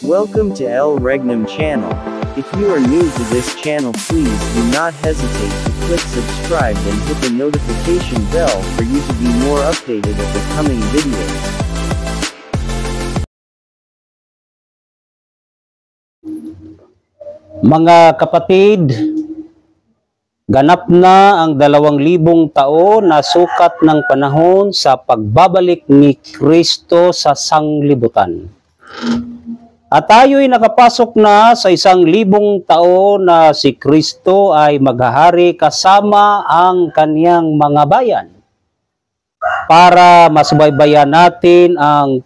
Welcome to El Regnum channel. If you are new to this channel, please do not hesitate to click subscribe and hit the notification bell for you to be more updated of the coming videos. Mga kapatid, ganap na ang 2,000 taon na sukat ng panahon sa pagbabalik ni Kristo sa sanglibutan. At tayo'y nakapasok na sa 1,000 taon na si Kristo ay maghahari kasama ang kaniyang mga bayan. Para masubaybayan natin ang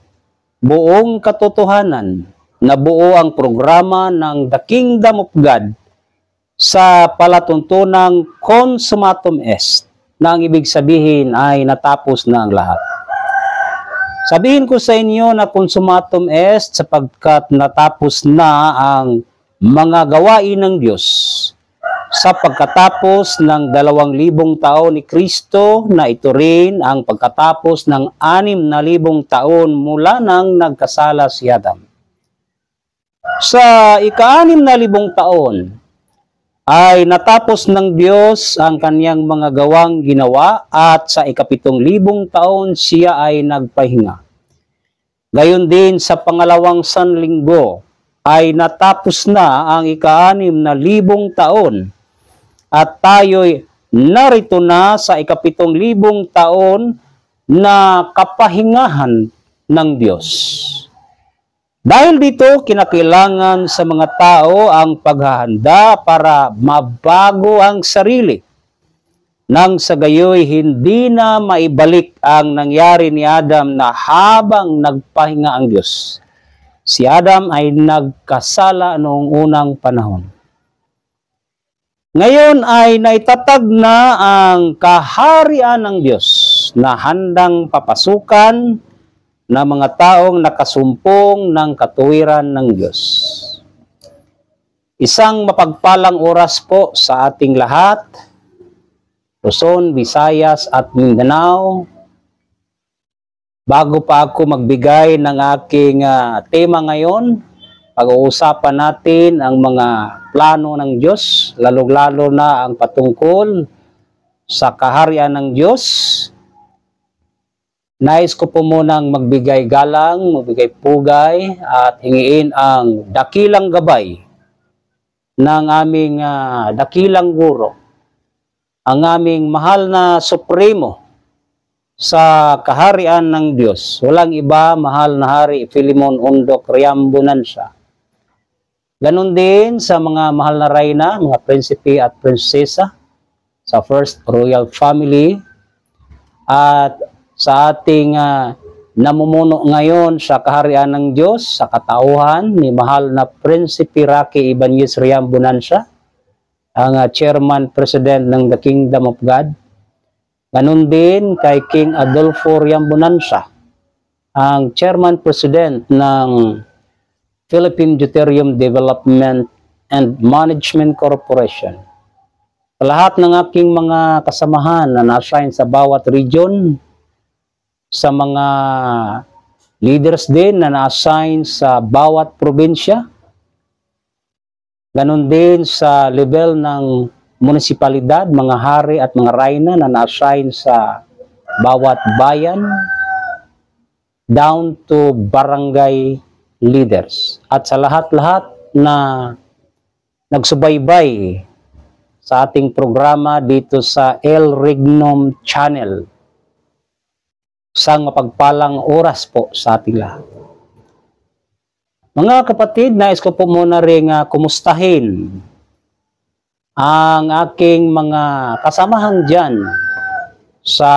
buong katotohanan na buo ang programa ng The Kingdom of God sa palatuntunang consummatum est, na ang ibig sabihin ay natapos na ang lahat. Sabihin ko sa inyo na consummatum est sapagkat natapos na ang mga gawain ng Diyos sa pagkatapos ng 2,000 taon ni Kristo, na ito rin ang pagkatapos ng 6,000 taon mula nang nagkasala si Adam. Sa ika-6,000 taon ay natapos ng Diyos ang kaniyang mga gawang ginawa, at sa ika-7,000 taon siya ay nagpahinga. Gayon din sa pangalawang sanlinggo ay natapos na ang ika-6,000 taon, at tayo'y narito na sa ika-7,000 taon na kapahingahan ng Diyos. Dahil dito, kinakailangan sa mga tao ang paghahanda para mabago ang sarili, nang sa gayoy hindi na maibalik ang nangyari ni Adam na habang nagpahinga ang Diyos. Si Adam ay nagkasala noong unang panahon. Ngayon ay naitatag na ang kaharian ng Diyos na handang papasukan na mga taong nakasumpong ng katuwiran ng Diyos. Isang mapagpalang oras po sa ating lahat, Luzon, Visayas at Mindanao. Bago pa ako magbigay ng aking tema ngayon, pag-uusapan natin ang mga plano ng Diyos, lalo-lalo na ang patungkol sa kaharian ng Diyos. Nais ko po munang magbigay galang, magbigay pugay at hingiin ang dakilang gabay ng aming dakilang guro, ang aming mahal na supremo sa kaharian ng Diyos. Walang iba, mahal na Hari Philemon Undok Riambunansya. Ganon din sa mga mahal na reyna, mga prinsipe at prinsesa sa First Royal Family, at sa ating namumuno ngayon sa kaharian ng Diyos, sa katauhan ni mahal na Prinsipe Rocky Ibanez Riambunansya, ang Chairman President ng The Kingdom of God. Ganun din kay King Adolfo Riambunansya, ang Chairman President ng Philippine Deuterium Development and Management Corporation. Sa lahat ng aking mga kasamahan na na-assign sa bawat region, sa mga leaders din na na-assign sa bawat probinsya, ganon din sa level ng munisipalidad, mga hari at mga reyna na na-assign sa bawat bayan, down to barangay leaders. At sa lahat-lahat na nagsubaybay sa ating programa dito sa El Regnum Channel. Isang mapagpalang oras po sa ating lahat. Mga kapatid, nais ko po muna rin kumustahin ang aking mga kasamahan dyan sa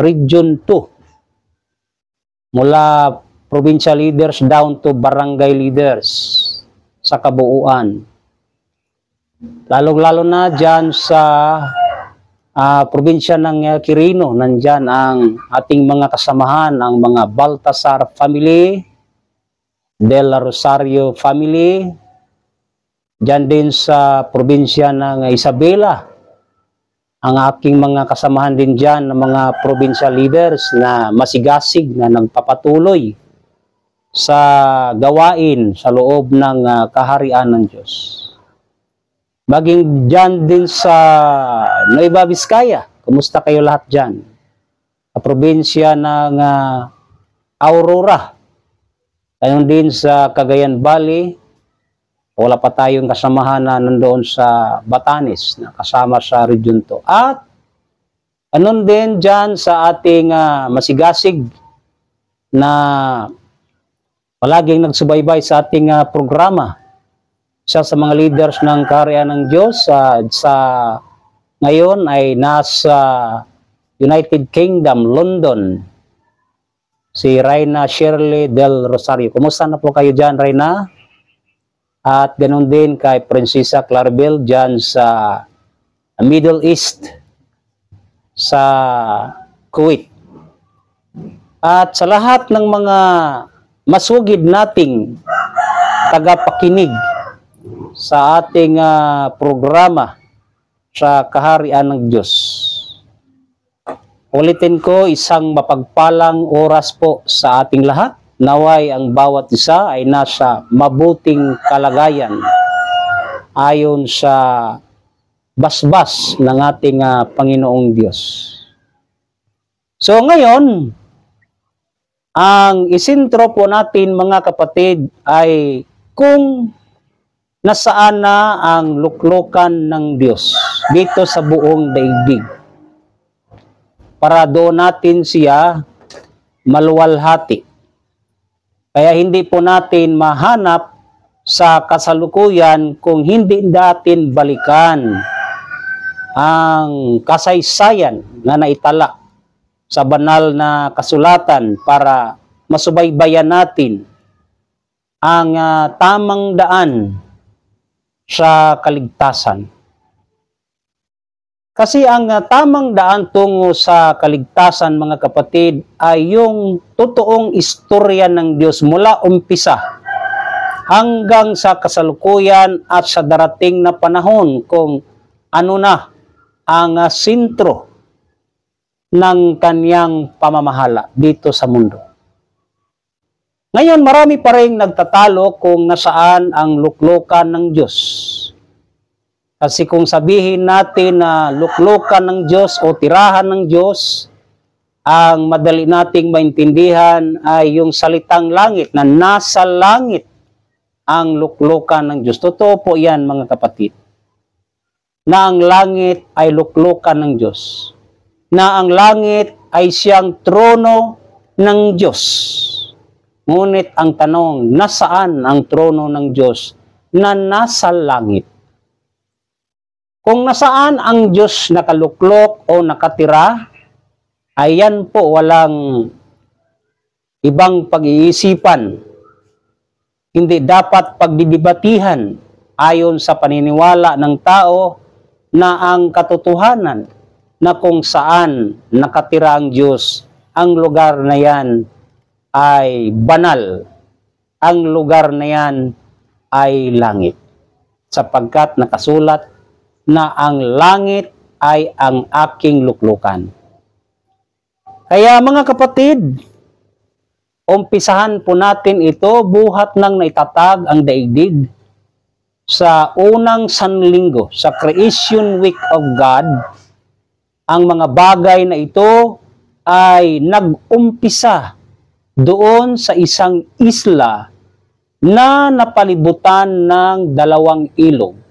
Region 2. Mula provincial leaders down to barangay leaders sa kabuuan. Lalong-lalo na dyan sa probinsya ng Quirino, nandyan ang ating mga kasamahan, ang mga Baltasar family, De La Rosario family, dyan din sa probinsya ng Isabela, ang aking mga kasamahan din dyan ng mga provincial leaders na masigasig na nagpapatuloy sa gawain sa loob ng kaharian ng Diyos. Maging dyan din sa Nueva Vizcaya. Kumusta kayo lahat dyan? Sa probinsya ng Aurora. Ayun din sa Cagayan Valley. Wala pa tayong kasamahan na nandoon sa Batanes na kasama sa region to. At anon din dyan sa ating masigasig na palaging nagsubaybay sa ating programa. Isa sa mga leaders ng kaharian ng Diyos sa ngayon ay nasa United Kingdom, London. Si Reyna Shirley del Rosario. Kumusta na po kayo dyan, Reyna? At ganoon din kay Prinsesa Claribel dyan sa Middle East, sa Kuwait. At sa lahat ng mga masugid nating tagapakinig sa ating programa sa kaharian ng Diyos. Ulitin ko, isang mapagpalang oras po sa ating lahat. Naway ang bawat isa ay nasa mabuting kalagayan ayon sa basbas ng ating Panginoong Diyos. So ngayon, ang isintro po natin mga kapatid ay kung nasaan na ang luklukan ng Diyos dito sa buong daigdig. Para doon natin siya maluwalhati. Kaya hindi po natin mahanap sa kasalukuyan kung hindi natin balikan ang kasaysayan na naitala sa banal na kasulatan para masubaybayan natin ang tamang daan sa kaligtasan. Kasi ang tamang daan tungo sa kaligtasan, mga kapatid, ay yung totoong istorya ng Diyos mula umpisa hanggang sa kasalukuyan at sa darating na panahon kung ano na ang sentro ng kanyang pamamahala dito sa mundo. Ngayon, marami pa rin nagtatalo kung nasaan ang luklukan ng Diyos. Kasi kung sabihin natin na luklukan ng Diyos o tirahan ng Diyos, ang madali nating maintindihan ay yung salitang langit, na nasa langit ang luklukan ng Diyos. Totoo po yan, mga kapatid, na ang langit ay luklukan ng Diyos, na ang langit ay siyang trono ng Diyos. Ngunit ang tanong, nasaan ang trono ng Diyos na nasa langit? Kung nasaan ang Diyos nakaluklok o nakatira, ayan po walang ibang pag-iisipan. Hindi dapat pagdidibatihan ayon sa paniniwala ng tao na ang katotohanan na kung saan nakatira ang Diyos, ang lugar na yan ay banal. Ang lugar na yan ay langit. Sapagkat nakasulat na ang langit ay ang aking luklukan. Kaya mga kapatid, umpisahan po natin ito buhat ng naitatag ang daigdig sa unang sanlinggo, sa Creation Week of God. Ang mga bagay na ito ay nag-umpisa doon sa isang isla na napalibutan ng dalawang ilog.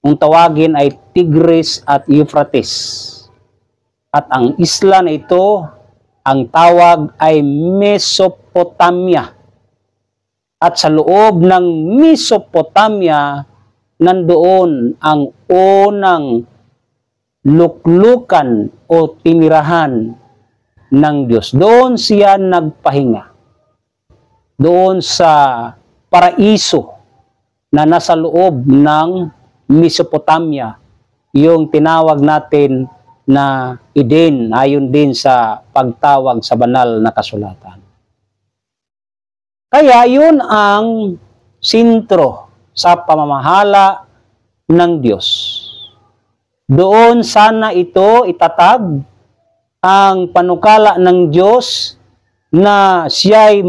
Ang tawagin ay Tigris at Euphrates. At ang isla na ito, ang tawag ay Mesopotamia. At sa loob ng Mesopotamia, nandoon ang unang luklukan o tinirahan ng Diyos. Doon siya nagpahinga. Doon sa paraiso na nasa loob ng Mesopotamia, yung tinawag natin na Eden, ayon din sa pagtawag sa banal na kasulatan. Kaya yun ang sentro sa pamamahala ng Diyos. Doon sana ito itatag ang panukala ng Diyos na siya'y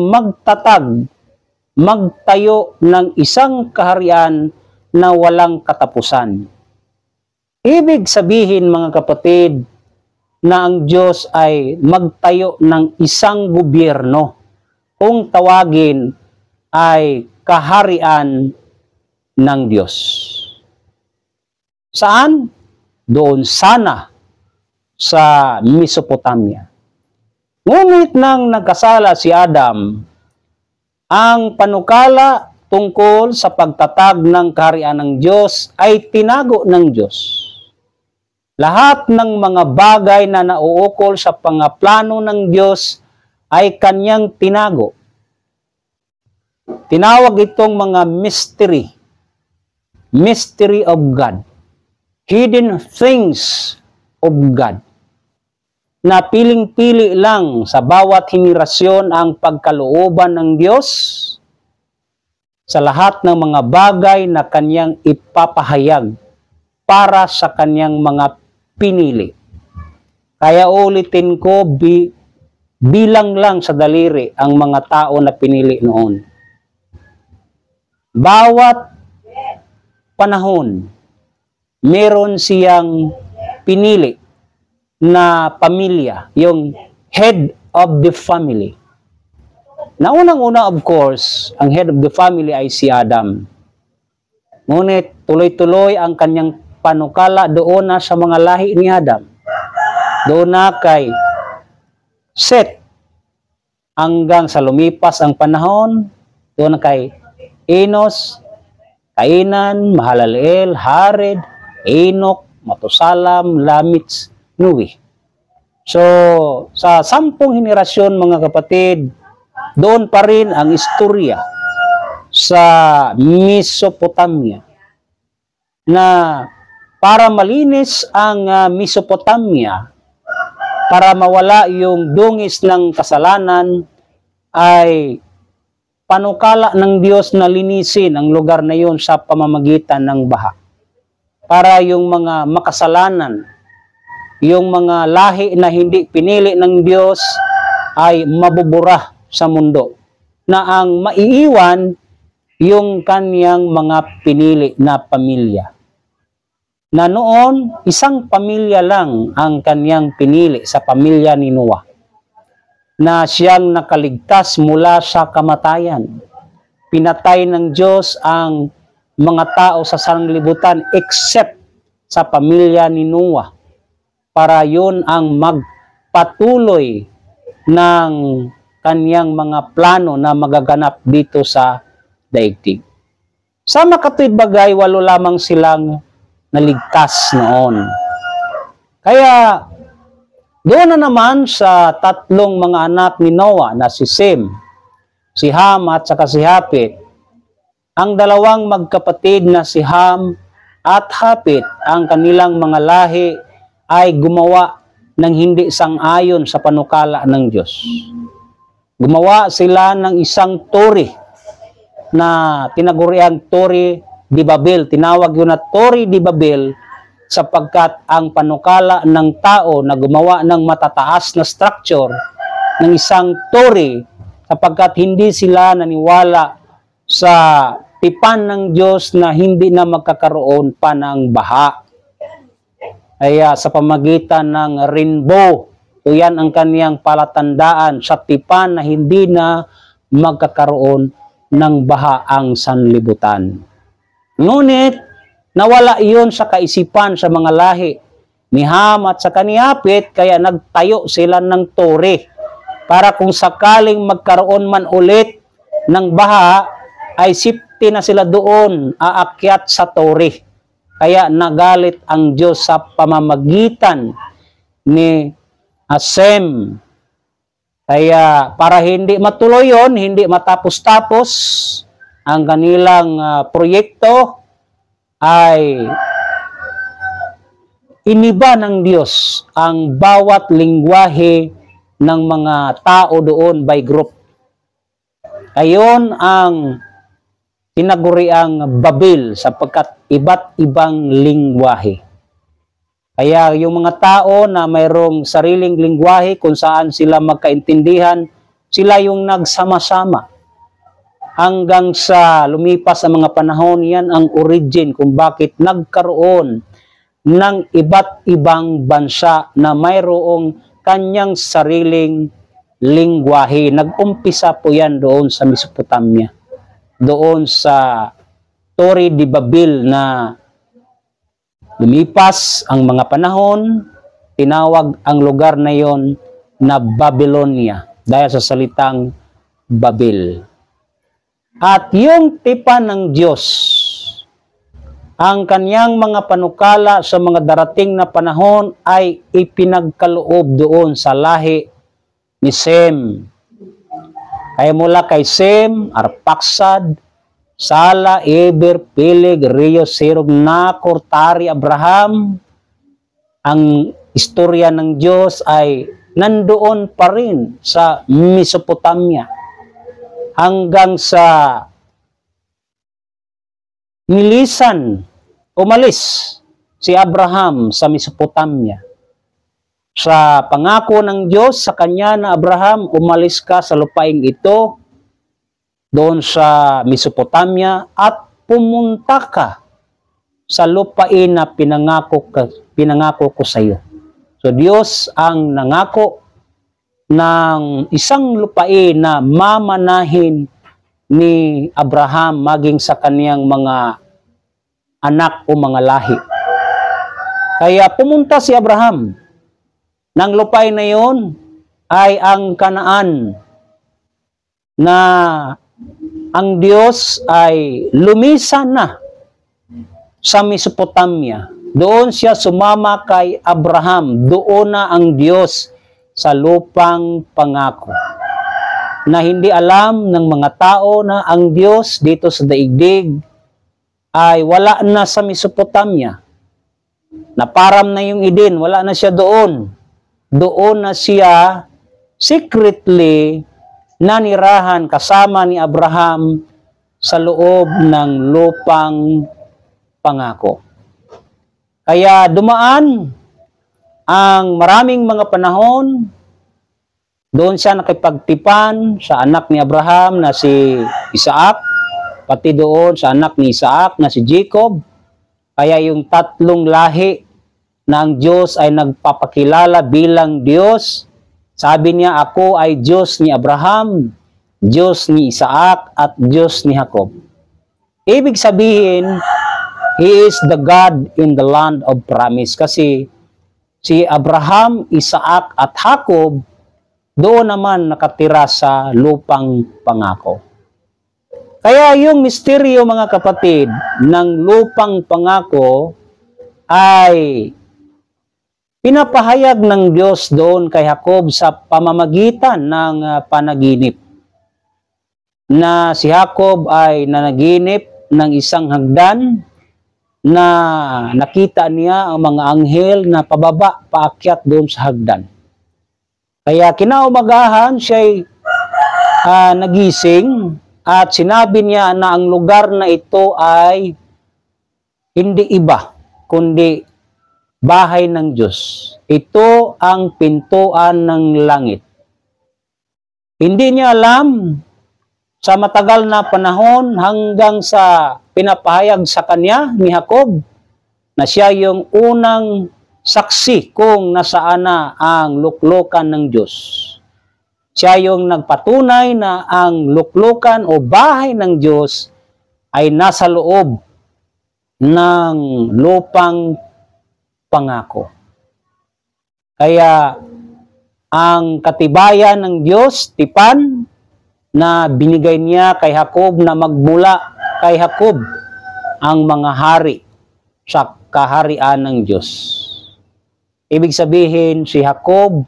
magtayo ng isang kaharian na walang katapusan. Ibig sabihin, mga kapatid, na ang Diyos ay magtayo ng isang gobyerno, kung tawagin ay kaharian ng Diyos. Saan? Doon sana sa Mesopotamia. Ngunit nang nagkasala si Adam, ang panukala tungkol sa pagtatag ng kaharian ng Diyos ay tinago ng Diyos. Lahat ng mga bagay na nauukol sa pangaplano ng Diyos ay kanyang tinago. Tinawag itong mga mystery of God, hidden things of God, na piling-pili lang sa bawat henerasyon ang pagkalooban ng Diyos sa lahat ng mga bagay na kanyang ipapahayag para sa kanyang mga pinili. Kaya ulitin ko, bilang lang sa daliri ang mga tao na pinili noon. Bawat panahon, meron siyang pinili na pamilya, yung head of the family. Naunang-una, of course, ang head of the family ay si Adam. Ngunit tuloy-tuloy ang kanyang panukala doon na sa mga lahi ni Adam. Doon na kay Seth. Hanggang sa lumipas ang panahon, doon na kay Enos, Kainan, Mahalaleel, Hared, Enoch, Matusalam, Lamits, Nuwi. So, sa 10 henerasyon, mga kapatid, doon pa rin ang istorya sa Mesopotamia, na para malinis ang Mesopotamia, para mawala yung dungis ng kasalanan, ay panukala ng Diyos na linisin ang lugar na yun sa pamamagitan ng baha. Para yung mga makasalanan, yung mga lahi na hindi pinili ng Diyos ay mabubura sa mundo, na ang maiiwan yung kanyang mga pinili na pamilya. Na noon, isang pamilya lang ang kanyang pinili sa pamilya ni Noah, na siyang nakaligtas mula sa kamatayan. Pinatay ng Diyos ang mga tao sa sanglibutan except sa pamilya ni Noah, para yun ang magpatuloy ng kanyang mga plano na magaganap dito sa daigdig. Sa makatuwid bagay, 8 lamang silang naligtas noon. Kaya doon na naman sa 3 mga anak ni Noah na si Sem, si Ham at saka si Hapit, ang 2 magkapatid na si Ham at Hapit, ang kanilang mga lahi ay gumawa ng hindi sang-ayon sa panukala ng Diyos. Gumawa sila ng isang turi na tinaguriang Turi di Babel. Tinawag yun na Turi di Babel sapagkat ang panukala ng tao na gumawa ng matataas na structure ng isang turi, sapagkat hindi sila naniwala sa tipan ng Diyos na hindi na magkakaroon pa ng baha. Kaya sa pamagitan ng rainbow, so yan ang kaniyang palatandaan sa tipan na hindi na magkakaroon ng baha ang sanlibutan. Ngunit, nawala iyon sa kaisipan sa mga lahi ni Ham at sa ni Hapit, kaya nagtayo sila ng tore para kung sakaling magkaroon man ulit ng baha, ay safety na sila doon, aakyat sa tore. Kaya nagalit ang Diyos sa pamamagitan ni Sem. Kaya para hindi matuloy yon, hindi matapos-tapos ang kanilang proyekto, ay iniba ng Diyos ang bawat lingwahe ng mga tao doon by group. Ayon ang tinaguriang Babel sapagkat iba't ibang lingwahe. Kaya yung mga tao na mayroong sariling lingwahe kung saan sila magkaintindihan Sila yung nagsama-sama. Hanggang sa lumipas ang mga panahon, yan ang origin kung bakit nagkaroon ng iba't ibang bansa na mayroong kanyang sariling lingwahe. Nag-umpisa po yan doon sa Mesopotamia. Doon sa Torre de Babel na lumipas ang mga panahon, tinawag ang lugar na yon na Babylonia dahil sa salitang Babel. At yung tipan ng Diyos, ang kanyang mga panukala sa mga darating na panahon ay ipinagkaloob doon sa lahi ni Sem. Kaya mula kay Sem, Arpaksad, Sala, Eber, Peleg, Reo, Serug, Nakor, Tari, Abraham, ang istorya ng Diyos ay nandoon pa rin sa Mesopotamia hanggang sa umalis si Abraham sa Mesopotamia. Sa pangako ng Diyos sa kanya na Abraham, umalis ka sa lupaing ito, doon sa Mesopotamia, at pumunta ka sa lupain na pinangako ko sa iyo. So Diyos ang nangako ng isang lupain na mamanahin ni Abraham maging sa kaniyang mga anak o mga lahi. Kaya pumunta si Abraham. Nang lupain na yon ay ang Kanaan, na ang Diyos ay lumisan na sa Mesopotamia. Doon siya sumama kay Abraham. Doon na ang Diyos sa lupang pangako. Na hindi alam ng mga tao na ang Diyos dito sa daigdig ay wala na sa Mesopotamia. Naparam na yung Eden, wala na siya doon. Doon na siya secretly nanirahan kasama ni Abraham sa loob ng lupang pangako. Kaya dumaan ang maraming mga panahon, doon siya nakipagtipan sa anak ni Abraham na si Isaac, pati doon sa anak ni Isaac na si Jacob. Kaya yung tatlong lahi na ang Diyos ay nagpapakilala bilang Diyos. Sabi niya, ako ay Diyos ni Abraham, Diyos ni Isaac, at Diyos ni Jacob. Ibig sabihin, He is the God in the land of promise. Kasi si Abraham, Isaac, at Jacob, doon naman nakatira sa lupang pangako. Kaya yung misteryo, mga kapatid, ng lupang pangako ay pinapahayag ng Diyos doon kay Jacob sa pamamagitan ng panaginip. Na si Jacob ay nanaginip ng isang hagdan na nakita niya ang mga anghel na pababa, paakyat doon sa hagdan. Kaya kinaumagahan siya'y nagising at sinabi niya na ang lugar na ito ay hindi iba, kundi bahay ng Diyos. Ito ang pintuan ng langit. Hindi niya alam sa matagal na panahon hanggang sa pinapahayag sa kanya ni Jacob na siya yung unang saksi kung nasaan na ang luklukan ng Diyos. Siya yung nagpatunay na ang luklukan o bahay ng Diyos ay nasa loob ng lupang pangako. Kaya ang katibayan ng Diyos, tipan, na binigay niya kay Jacob na magmula kay Jacob ang mga hari sa kaharian ng Diyos. Ibig sabihin, si Jacob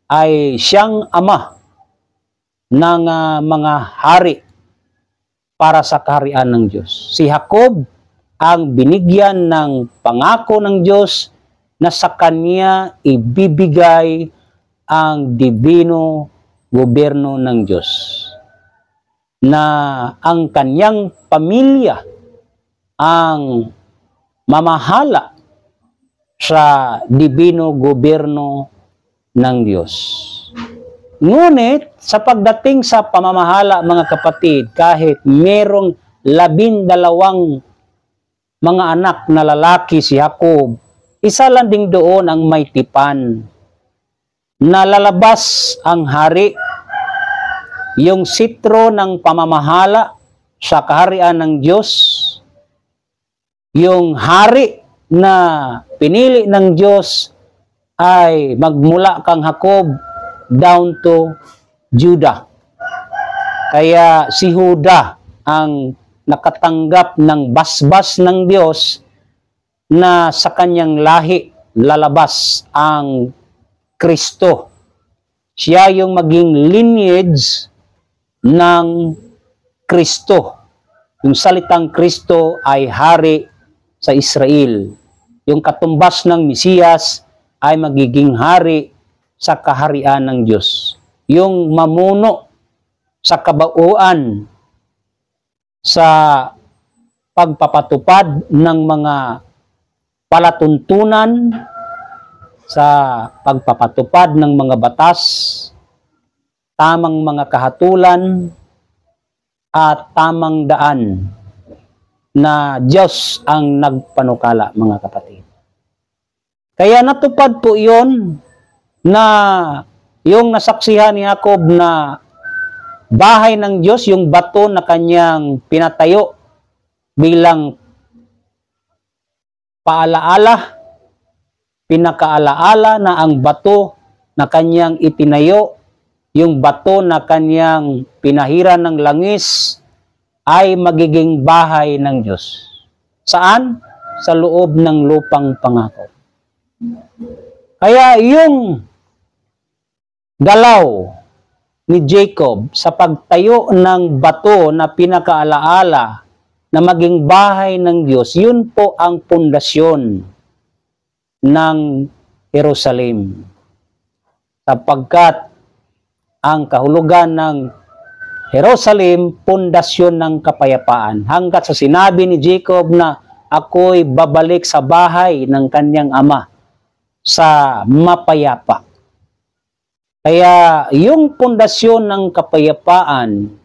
ay siyang ama ng mga hari para sa kaharian ng Diyos. Si Jacob ang binigyan ng pangako ng Diyos na sa kanya ibibigay ang dibino gobyerno ng Diyos. Na ang kanyang pamilya ang mamahala sa dibino gobyerno ng Diyos. Ngunit sa pagdating sa pamamahala, mga kapatid, kahit merong 12 mga anak na lalaki si Jacob, isa lang din doon ang may tipan. Nalalabas ang hari, yung sitro ng pamamahala sa kaharian ng Diyos, yung hari na pinili ng Diyos ay magmula kang Jacob down to Judah. Kaya si Judah ang nakatanggap ng basbas ng Diyos na sa kanyang lahi lalabas ang Kristo. Siya yung maging lineage ng Kristo. Yung salitang Kristo ay hari sa Israel. Yung katumbas ng Mesiyas ay magiging hari sa kaharian ng Diyos. Yung mamuno sa kabauan sa pagpapatupad ng mga palatuntunan, sa pagpapatupad ng mga batas, tamang mga kahatulan, at tamang daan na Diyos ang nagpanukala, mga kapatid. Kaya natupad po iyon na yung nasaksihan ni Jacob na bahay ng Diyos, yung bato na kanyang pinatayo bilang paalaala, pinakaalaala na ang bato na kanyang itinayo, yung bato na kanyang pinahiran ng langis, ay magiging bahay ng Diyos. Saan? Sa loob ng lupang pangako. Kaya yung galaw ni Jacob sa pagtayo ng bato na pinakaalaala na maging bahay ng Diyos, yun po ang pundasyon ng Jerusalem. Sapagkat ang kahulugan ng Jerusalem, pundasyon ng kapayapaan. Hanggat sa sinabi ni Jacob na ako'y babalik sa bahay ng kanyang ama sa mapayapa. Kaya yung pundasyon ng kapayapaan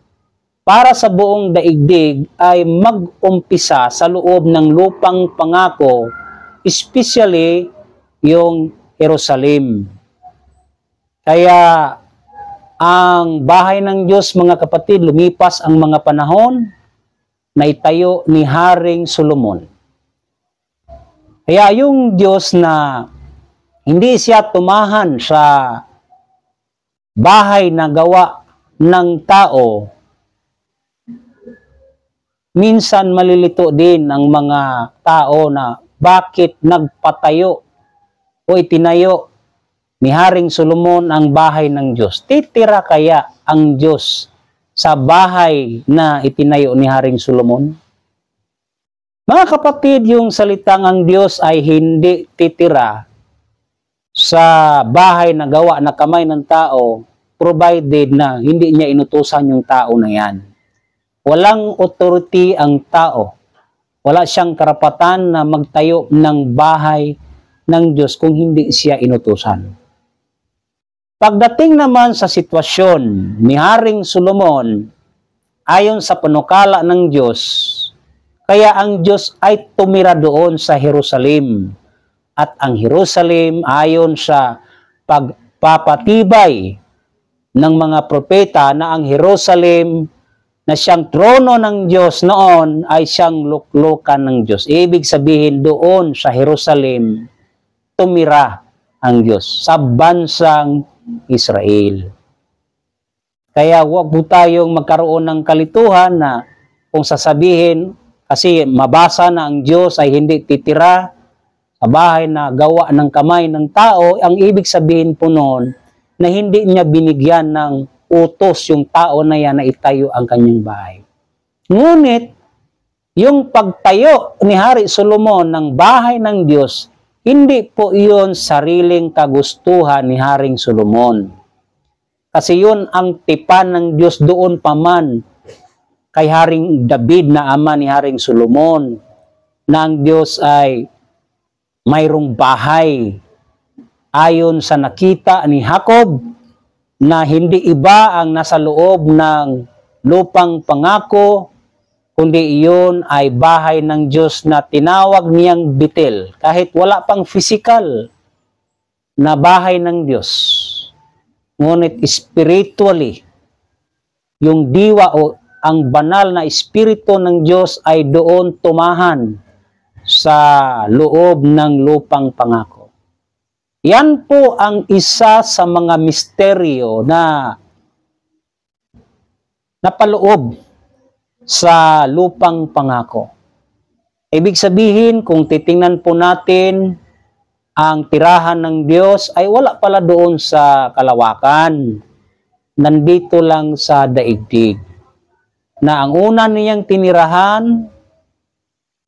para sa buong daigdig ay mag-umpisa sa loob ng lupang pangako, especially yung Jerusalem. Kaya ang bahay ng Diyos, mga kapatid, lumipas ang mga panahon na itayo ni Haring Solomon. Kaya yung Diyos na hindi siya tumahan sa bahay na gawa ng tao, minsan malilito din ang mga tao na bakit nagpatayo o itinayo ni Haring Solomon ang bahay ng Diyos. Titira kaya ang Diyos sa bahay na itinayo ni Haring Solomon? Mga kapatid, yung salitang ang Diyos ay hindi titira sa bahay na gawa na kamay ng tao, provided na hindi niya inutusan yung tao na yan. Walang authority ang tao. Wala siyang karapatan na magtayo ng bahay ng Diyos kung hindi siya inutusan. Pagdating naman sa sitwasyon ni Haring Solomon, ayon sa panukala ng Diyos, kaya ang Diyos ay tumira doon sa Jerusalem. At ang Jerusalem, ayon sa pagpapatibay ng mga propeta na ang Jerusalem na siyang trono ng Diyos noon ay siyang luklukan ng Diyos. Ibig sabihin doon sa Jerusalem, tumira ang Diyos sa bansang Israel. Kaya huwag po tayong magkaroon ng kalituhan na kung sasabihin, kasi mabasa na ang Diyos ay hindi titira sa bahay na gawa ng kamay ng tao, ang ibig sabihin po noon na hindi niya binigyan ng utos yung tao na yan na itayo ang kanyang bahay. Ngunit, yung pagtayo ni Hari Solomon ng bahay ng Diyos, hindi po iyon sariling kagustuhan ni Haring Solomon. Kasi yun ang tipan ng Diyos doon pa man kay Haring David na ama ni Haring Solomon, na ang Diyos ay mayroong bahay ayon sa nakita ni Jacob na hindi iba ang nasa loob ng lupang pangako, kundi iyon ay bahay ng Diyos na tinawag niyang Betel, kahit wala pang physical na bahay ng Diyos. Ngunit spiritually, yung diwa o ang banal na espiritu ng Diyos ay doon tumahan sa loob ng lupang pangako. Yan po ang isa sa mga misteryo na napaloob sa lupang pangako. Ibig sabihin, kung titingnan po natin, ang tirahan ng Diyos ay wala pala doon sa kalawakan. Nandito lang sa daigdig. Na ang una niyang tinirahan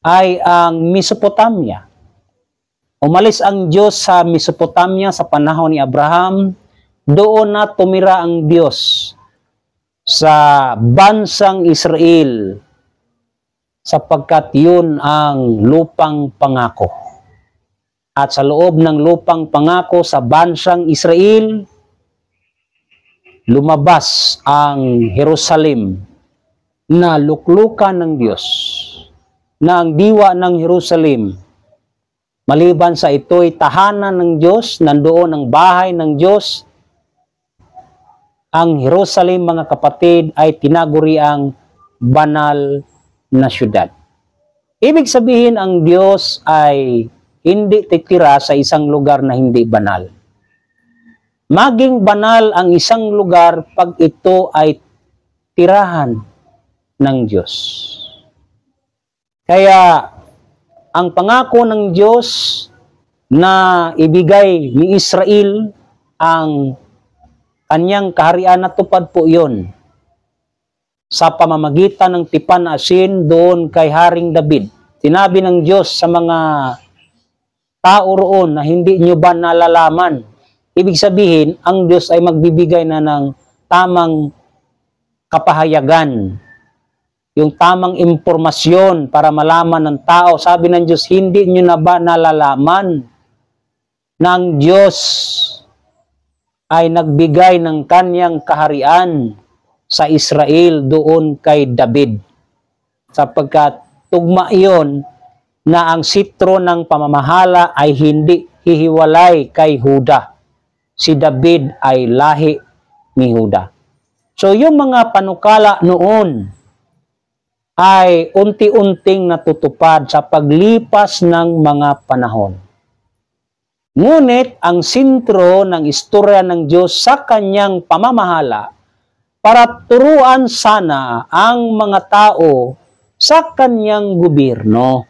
ay ang Mesopotamia. Umalis ang Diyos sa Mesopotamia sa panahon ni Abraham. Doon na tumira ang Diyos sa bansang Israel, sapagkat yun ang lupang pangako. At sa loob ng lupang pangako sa bansang Israel, lumabas ang Jerusalem na luklukan ng Diyos, na ang diwa ng Jerusalem. Maliban sa ito'y tahanan ng Diyos, nandoon ang bahay ng Diyos. Ang Jerusalem, mga kapatid, ay tinaguri ang banal na syudad. Ibig sabihin, ang Diyos ay hindi titira sa isang lugar na hindi banal. Maging banal ang isang lugar pag ito ay tirahan ng Diyos. Kaya, ang pangako ng Diyos na ibigay ni Israel ang kanyang kaharian, natupad po yun sa pamamagitan ng tipan na asin doon kay Haring David. Sinabi ng Diyos sa mga tao roon na hindi nyo ba nalalaman? Ibig sabihin, ang Diyos ay magbibigay na ng tamang kapahayagan, yung tamang impormasyon para malaman ng tao. Sabi ng Diyos, hindi nyo na ba nalalaman na ang Diyos ay nagbigay ng kanyang kaharian sa Israel doon kay David, sapagkat tugma iyon na ang sitro ng pamamahala ay hindi hihiwalay kay Huda. Si David ay lahi ni Huda. So yung mga panukala noon ay unti-unting natutupad sa paglipas ng mga panahon. Ngunit ang sentro ng istorya ng Diyos sa kanyang pamamahala para turuan sana ang mga tao sa kanyang gobyerno.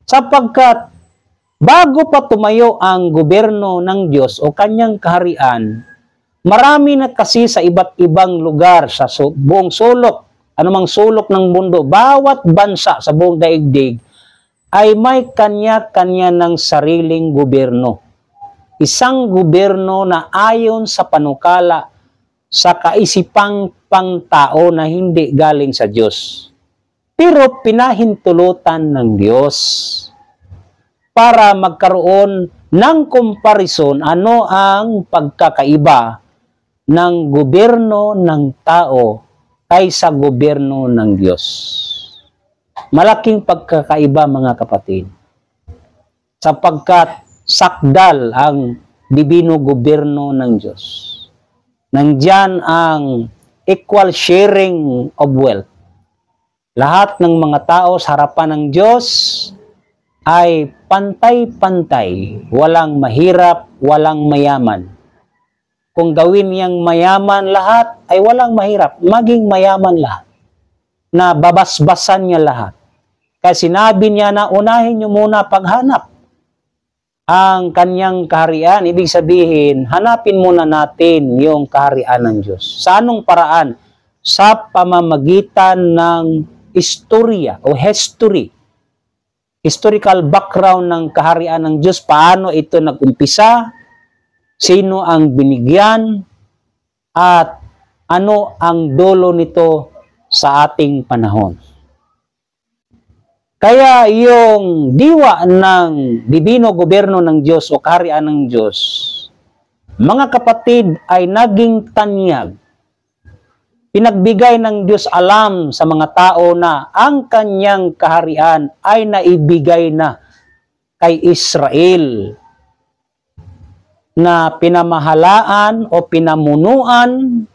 Sapagkat bago pa tumayo ang gobyerno ng Diyos o kanyang kaharian, marami na kasi sa iba't ibang lugar sa buong sulok, anumang sulok ng mundo, bawat bansa sa buong daigdig, ay may kanya-kanya ng sariling gobyerno. Isang gobyerno na ayon sa panukala sa kaisipang pangtao na hindi galing sa Diyos. Pero pinahintulutan ng Diyos para magkaroon ng comparison ano ang pagkakaiba ng gobyerno ng tao kaysa gobyerno ng Diyos. Malaking pagkakaiba, mga kapatid, sapagkat sakdal ang divino gobyerno ng Diyos. Nandyan ang equal sharing of wealth. Lahat ng mga tao sa harapan ng Diyos ay pantay-pantay, walang mahirap, walang mayaman. Kung gawin niyang mayaman lahat, ay walang mahirap, maging mayaman lahat, na babasbasan niya lahat. Kaya sinabi niya na unahin niyo muna paghanap ang kanyang kaharian. Ibig sabihin, hanapin muna natin yung kaharian ng Diyos. Sa anong paraan? Sa pamamagitan ng istorya o history. Historical background ng kaharian ng Diyos. Paano ito nag-umpisa? Sino ang binigyan? At ano ang dulo nito sa ating panahon? Kaya yung diwa ng divino gobyerno ng Diyos o kaharian ng Diyos mga kapatid, ay naging tanyag. Pinagbigay ng Diyos alam sa mga tao na ang kanyang kaharian ay naibigay na kay Israel, na pinamahalaan o pinamunuan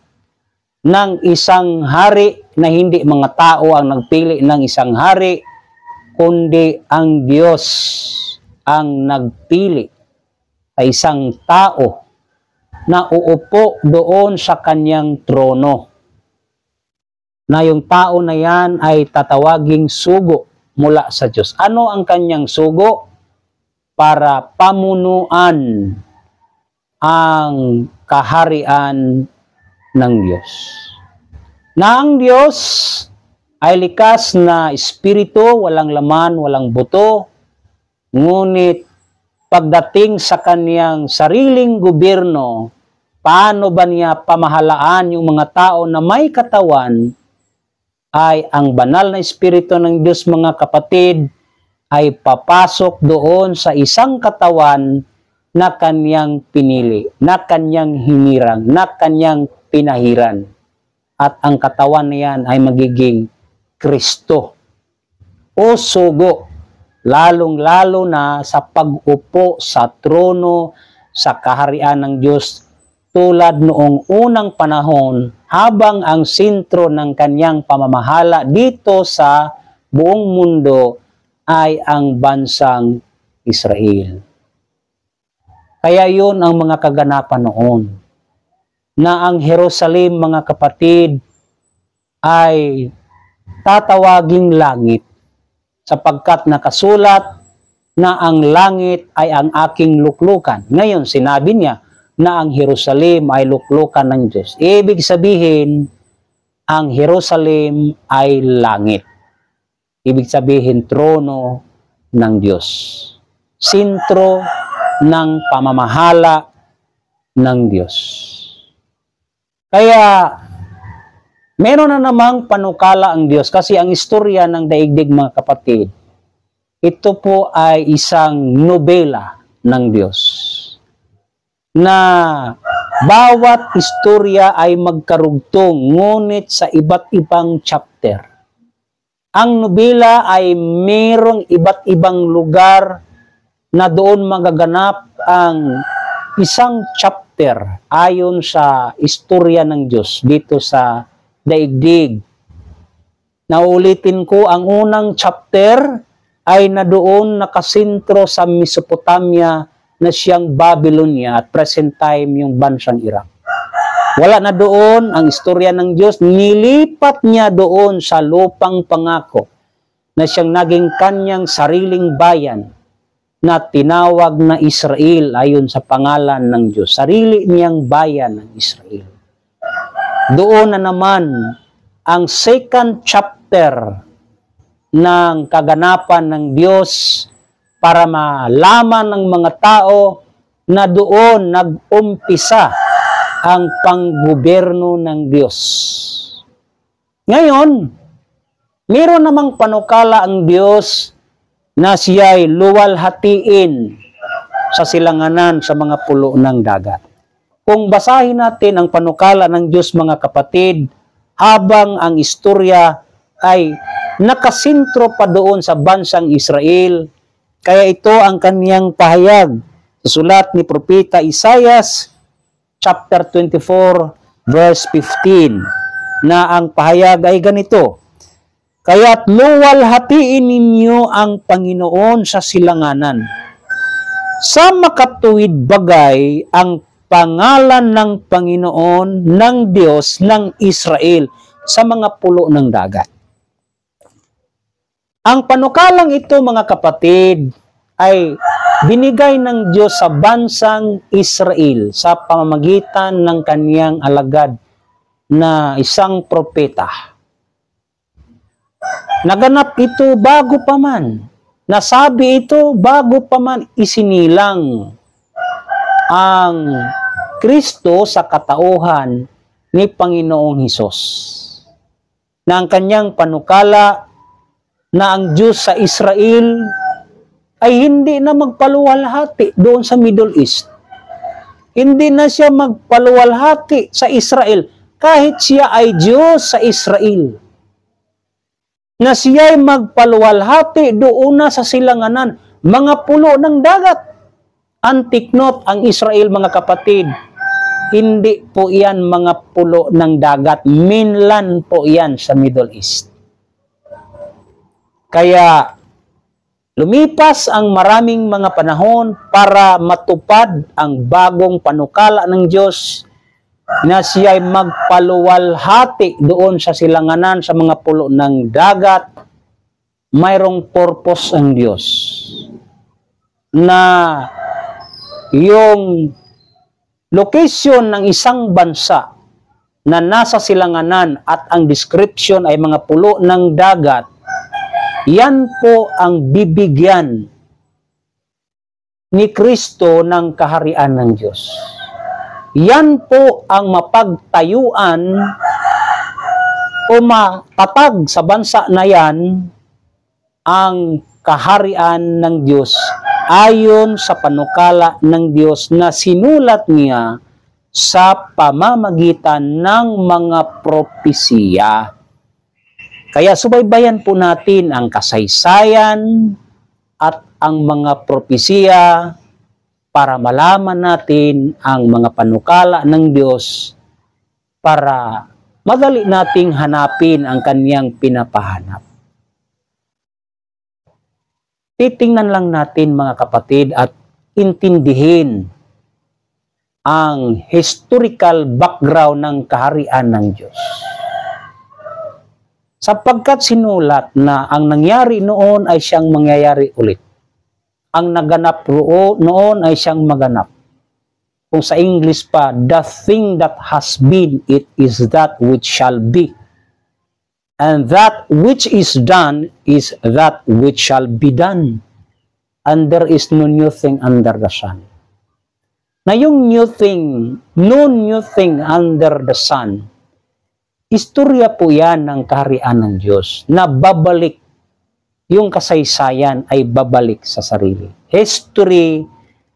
ng isang hari na hindi mga tao ang nagpili ng isang hari, kundi ang Diyos ang nagpili sa isang tao na uupo doon sa kanyang trono. Na yung tao na yan ay tatawaging sugo mula sa Diyos. Ano ang kanyang sugo? Para pamunuan ang kaharian ng Diyos. Na ang Diyos ay likas na espiritu, walang laman, walang buto, ngunit pagdating sa kanyang sariling gobyerno, paano ba niya pamahalaan yung mga tao na may katawan, ay ang banal na espiritu ng Diyos, mga kapatid, ay papasok doon sa isang katawan na kanyang pinili, na kanyang hinirang, na kanyang pinahiran. At ang katawan niyan ay magiging Kristo o sugo, lalong-lalo na sa pag-upo sa trono sa kaharian ng Diyos, tulad noong unang panahon habang ang sentro ng kanyang pamamahala dito sa buong mundo ay ang bansang Israel. Kaya yun ang mga kaganapan noon, na ang Jerusalem, mga kapatid, ay tatawaging langit, sapagkat nakasulat na ang langit ay ang aking luklukan. Ngayon, sinabi niya na ang Jerusalem ay luklukan ng Diyos. Ibig sabihin, ang Jerusalem ay langit. Ibig sabihin, trono ng Diyos. Sentro ng pamamahala ng Diyos. Kaya, meron na namang panukala ang Diyos, kasi ang istorya ng daigdig, mga kapatid, ito po ay isang nobela ng Diyos, na bawat istorya ay magkarugtong, ngunit sa iba't ibang chapter. Ang nobela ay mayroong iba't ibang lugar na doon magaganap ang isang chapter ayon sa istorya ng Diyos dito sa daigdig. Naulitin ko, ang unang chapter ay na doon nakasentro sa Mesopotamia na siyang Babylonia at present time yung bansang Iraq. Wala na doon ang istorya ng Diyos, nilipat niya doon sa lupang pangako na siyang naging kanyang sariling bayan na tinawag na Israel ayon sa pangalan ng Diyos. Sarili niyang bayan ng Israel. Doon na naman ang second chapter ng kaganapan ng Diyos para malaman ng mga tao na doon nag-umpisa ang panggobyerno ng Diyos. Ngayon, meron namang panukala ang Diyos na siya'y luwalhatiin sa silanganan sa mga pulo ng dagat. Kung basahin natin ang panukala ng Diyos, mga kapatid, habang ang istorya ay nakasintro pa doon sa bansang Israel, kaya ito ang kaniyang pahayag sa sulat ni Propeta Isaias, chapter 24, verse 15, na ang pahayag ay ganito: "Kaya't luwalhatiin ninyo ang Panginoon sa silanganan. Sa makatuwid bagay ang pangalan ng Panginoon ng Diyos ng Israel sa mga pulo ng dagat." Ang panukalang ito, mga kapatid, ay binigay ng Diyos sa bansang Israel sa pamamagitan ng kaniyang alagad na isang propeta. Naganap ito bago pa man, nasabi ito bago pa man isinilang ang Kristo sa katauhan ni Panginoong Hesus. Na ang kanyang panukala na ang Diyos sa Israel ay hindi na magpaluwalhati doon sa Middle East. Hindi na siya magpaluwalhati sa Israel kahit siya ay Diyos sa Israel. Na siya ay magpaluwalhati doon na sa silanganan, mga pulo ng dagat. Antiknot ang Israel, mga kapatid. Hindi po yan mga pulo ng dagat. Mainland po yan sa Middle East. Kaya lumipas ang maraming mga panahon para matupad ang bagong panukala ng Diyos na siya ay magpaluwalhati doon sa silanganan sa mga pulo ng dagat. Mayroong purpose ang Diyos na yung location ng isang bansa na nasa silanganan at ang description ay mga pulo ng dagat, yan po ang bibigyan ni Kristo ng kaharian ng Diyos. Yan po ang mapagtayuan o matatag sa bansa na yan ang kaharian ng Diyos ayon sa panukala ng Diyos na sinulat niya sa pamamagitan ng mga propesiya. Kaya subaybayan po natin ang kasaysayan at ang mga propesiya para malaman natin ang mga panukala ng Diyos para madali nating hanapin ang kaniyang pinapahanap. Titingnan lang natin, mga kapatid, at intindihin ang historical background ng kaharian ng Diyos. Sapagkat sinulat na ang nangyari noon ay siyang mangyayari ulit. Ang naganap noon ay siyang maganap. Kung sa English pa, the thing that has been, it is that which shall be. And that which is done is that which shall be done. And there is no new thing under the sun. Na yung new thing, no new thing under the sun, istorya po yan ng kaharian ng Diyos na babalik, yung kasaysayan ay babalik sa sarili. History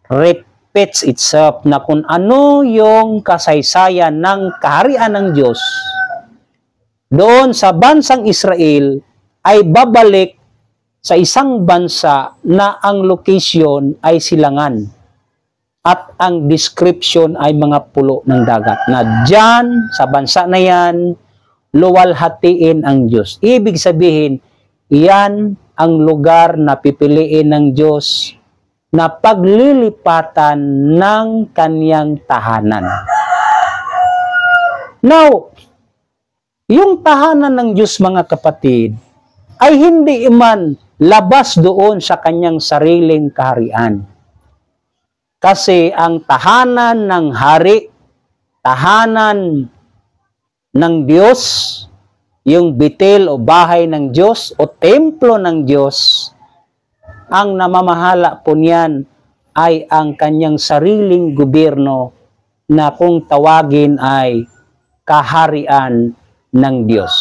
repeats itself na kung ano yung kasaysayan ng kaharian ng Diyos, doon sa bansang Israel ay babalik sa isang bansa na ang location ay silangan at ang description ay mga pulo ng dagat. Na dyan, sa bansa na yan, luwalhatiin ang Diyos. Ibig sabihin, yan ang lugar na pipiliin ng Diyos na paglilipatan ng kaniyang tahanan. Now, yung tahanan ng Diyos, mga kapatid, ay hindi man labas doon sa kanyang sariling kaharian. Kasi ang tahanan ng hari, tahanan ng Diyos, yung bitil o bahay ng Diyos o templo ng Diyos, ang namamahala po niyan ay ang kanyang sariling gobyerno na kung tawagin ay kaharian ng Diyos.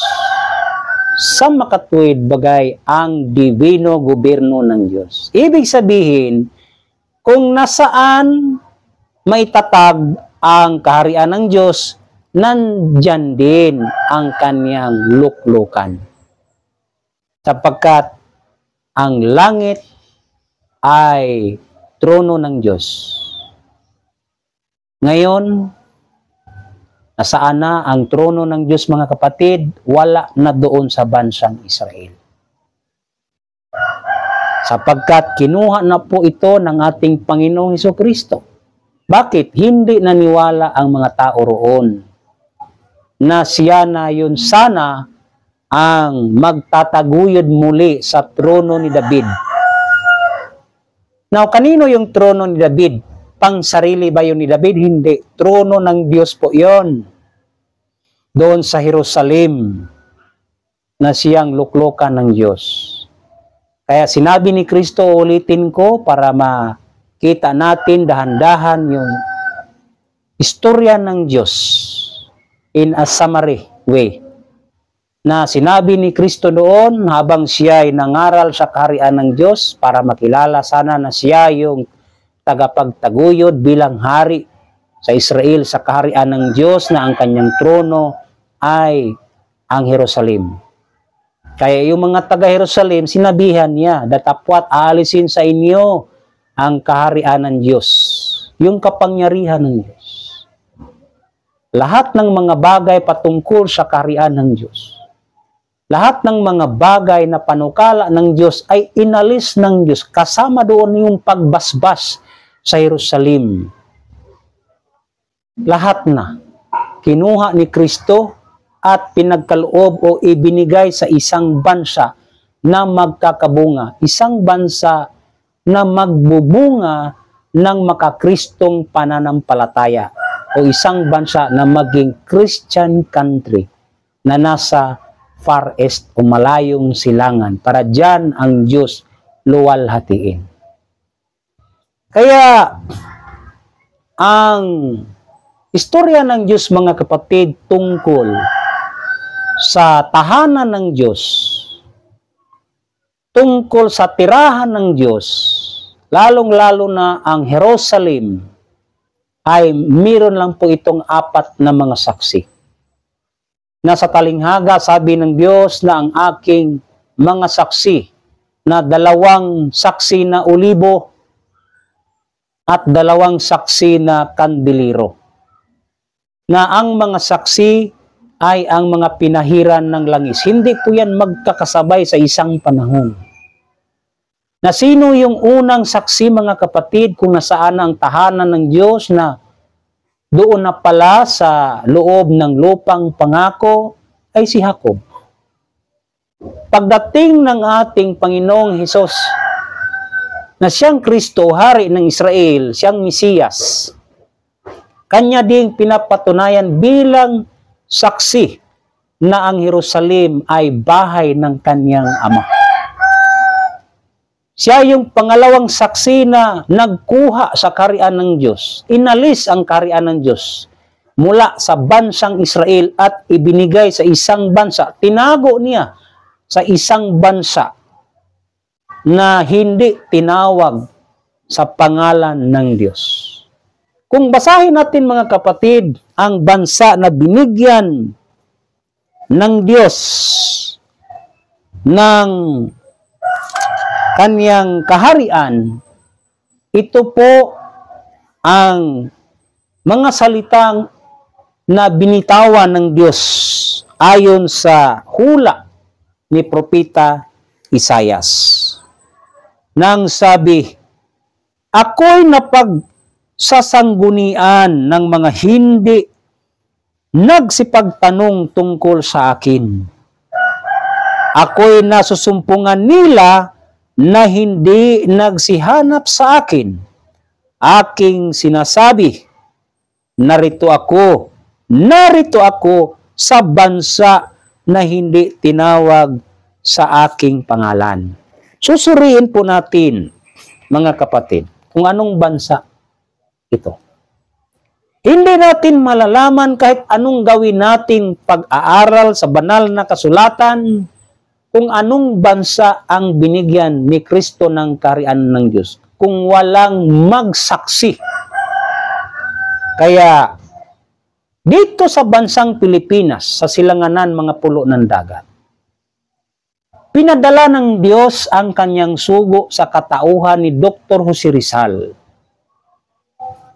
Sa makatuwid bagay ang divino gobyerno ng Diyos. Ibig sabihin, kung nasaan maitatag ang kaharian ng Diyos, nandyan din ang kaniyang luklukan. Sapagkat ang langit ay trono ng Diyos. Ngayon, nasaan na ang trono ng Diyos, mga kapatid? Wala na doon sa bansang Israel. Sapagkat kinuha na po ito ng ating Panginoong Hesukristo. Bakit? Hindi naniwala ang mga tao roon na siya na yun sana ang magtataguyod muli sa trono ni David. Now, kanino yung trono ni David? Pang sarili ba yun ni David? Hindi. Trono ng Diyos po yon. Doon sa Jerusalem na siyang luklukan ng Diyos. Kaya sinabi ni Kristo, ulitin ko para makita natin dahan-dahan yung istorya ng Diyos in a summary way. Na sinabi ni Kristo doon habang siya ay nangaral sa kaharian ng Diyos para makilala sana na siya yung tagapagtaguyod bilang hari sa Israel, sa kaharian ng Diyos na ang kanyang trono ay ang Jerusalem. Kaya yung mga taga-Jerusalem, sinabihan niya, datapwat aalisin sa inyo ang kaharian ng Diyos, yung kapangyarihan ng Diyos. Lahat ng mga bagay patungkol sa kaharian ng Diyos, lahat ng mga bagay na panukala ng Diyos ay inalis ng Diyos, kasama doon yung pagbasbas sa Jerusalem. Lahat na kinuha ni Kristo at pinagkaloob o ibinigay sa isang bansa na magkakabunga, isang bansa na magbubunga ng makakristong pananampalataya o isang bansa na maging Christian country na nasa far east o malayong silangan para diyan ang Diyos luwalhatiin. Kaya ang istorya ng Diyos, mga kapatid, tungkol sa tahanan ng Diyos, tungkol sa tirahan ng Diyos, lalong-lalo na ang Jerusalem, ay meron lang po itong 4 na mga saksi. Nasa talinghaga, sabi ng Diyos na ang aking mga saksi, na 2 saksi na olibo at 2 saksi na kandilero. Na ang mga saksi ay ang mga pinahiran ng langis. Hindi po yan magkakasabay sa isang panahon. Na sino yung unang saksi, mga kapatid, kung nasaan ang tahanan ng Diyos na doon na pala sa loob ng lupang pangako ay si Jacob. Pagdating ng ating Panginoong Hesus, na siyang Kristo, hari ng Israel, siyang Mesiyas, kanya ding pinapatunayan bilang saksi na ang Jerusalem ay bahay ng kanyang Ama. Siya yung pangalawang saksi na nagkuha sa kaharian ng Diyos. Inalis ang kaharian ng Diyos mula sa bansang Israel at ibinigay sa isang bansa. Tinago niya sa isang bansa na hindi tinawag sa pangalan ng Diyos. Kung basahin natin, mga kapatid, ang bansa na binigyan ng Diyos ng kanyang kaharian, ito po ang mga salitang na binitawan ng Diyos ayon sa hula ni Propeta Isaias. Nang sabi, ako'y napagsasanggunian ng mga hindi nagsipagtanong tungkol sa akin. Ako'y nasusumpungan nila na hindi nagsihanap sa akin. Aking sinasabi, narito ako sa bansa na hindi tinawag sa aking pangalan. Susuriin po natin, mga kapatid, kung anong bansa ito. Hindi natin malalaman kahit anong gawin nating pag-aaral sa banal na kasulatan kung anong bansa ang binigyan ni Kristo ng kaharian ng Diyos kung walang magsaksi. Kaya dito sa bansang Pilipinas, sa silanganan mga pulo ng dagat, pinadala ng Diyos ang kanyang sugo sa katauhan ni Dr. Jose Rizal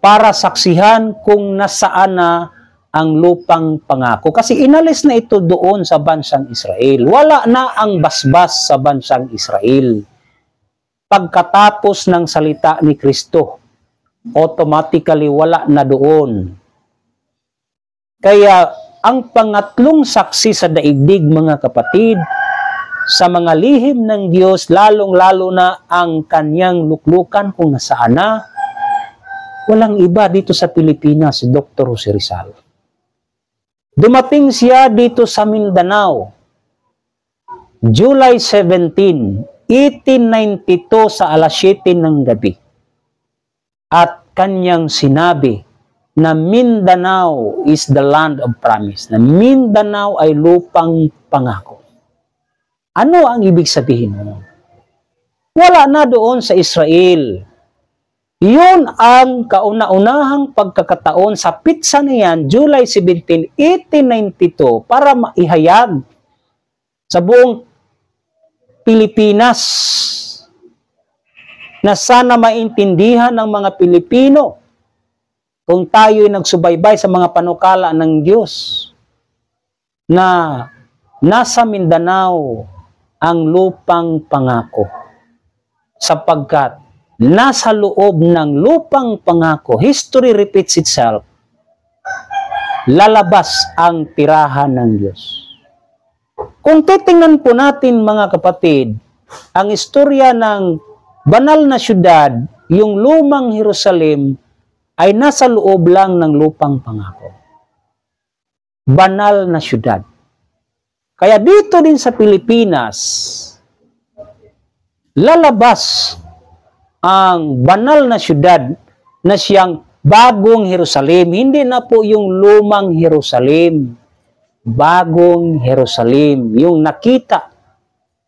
para saksihan kung nasaan na ang lupang pangako. Kasi inalis na ito doon sa bansang Israel. Wala na ang basbas sa bansang Israel. Pagkatapos ng salita ni Kristo, automatically wala na doon. Kaya ang pangatlong saksi sa daigdig, mga kapatid, sa mga lihim ng Diyos, lalong-lalo na ang kanyang luklukan kung nasaan na, walang iba dito sa Pilipinas, si Dr. Jose Rizal. Dumating siya dito sa Mindanao, July 17, 1892 sa alas 7 ng gabi. At kanyang sinabi na Mindanao is the land of promise, na Mindanao ay lupang pangako. Ano ang ibig sabihin mo? Wala na doon sa Israel Yun ang kauna-unahang pagkakataon sa pitsa na yan, July 17, 1892, para maihayag sa buong Pilipinas na sana maintindihan ng mga Pilipino kung tayo'y nagsubaybay sa mga panukala ng Diyos na nasa Mindanao ang lupang pangako, sapagkat nasa loob ng lupang pangako, history repeats itself, lalabas ang tirahan ng Diyos. Kung titingnan po natin mga kapatid, ang istorya ng banal na syudad, yung lumang Jerusalem, ay nasa loob lang ng lupang pangako. Banal na syudad. Kaya dito din sa Pilipinas, lalabas ang banal na syudad na siyang bagong Jerusalem. Hindi na po yung lumang Jerusalem. Bagong Jerusalem. Yung nakita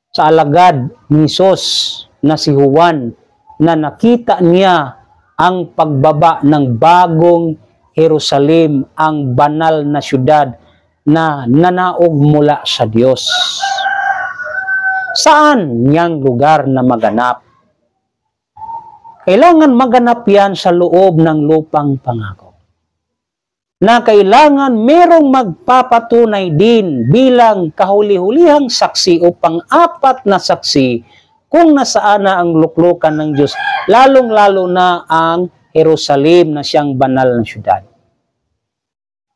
sa alagad ni Jesus na si Juan, na nakita niya ang pagbaba ng bagong Jerusalem, ang banal na syudad na nanaog mula sa Diyos. Saan niyang lugar na maganap? Kailangan maganap yan sa loob ng lupang pangako. Na kailangan merong magpapatunay din bilang kahuli-hulihang saksi o pang-apat na saksi kung nasaan na ang luklukan ng Diyos, lalong-lalo na ang Jerusalem na siyang banal na syudad.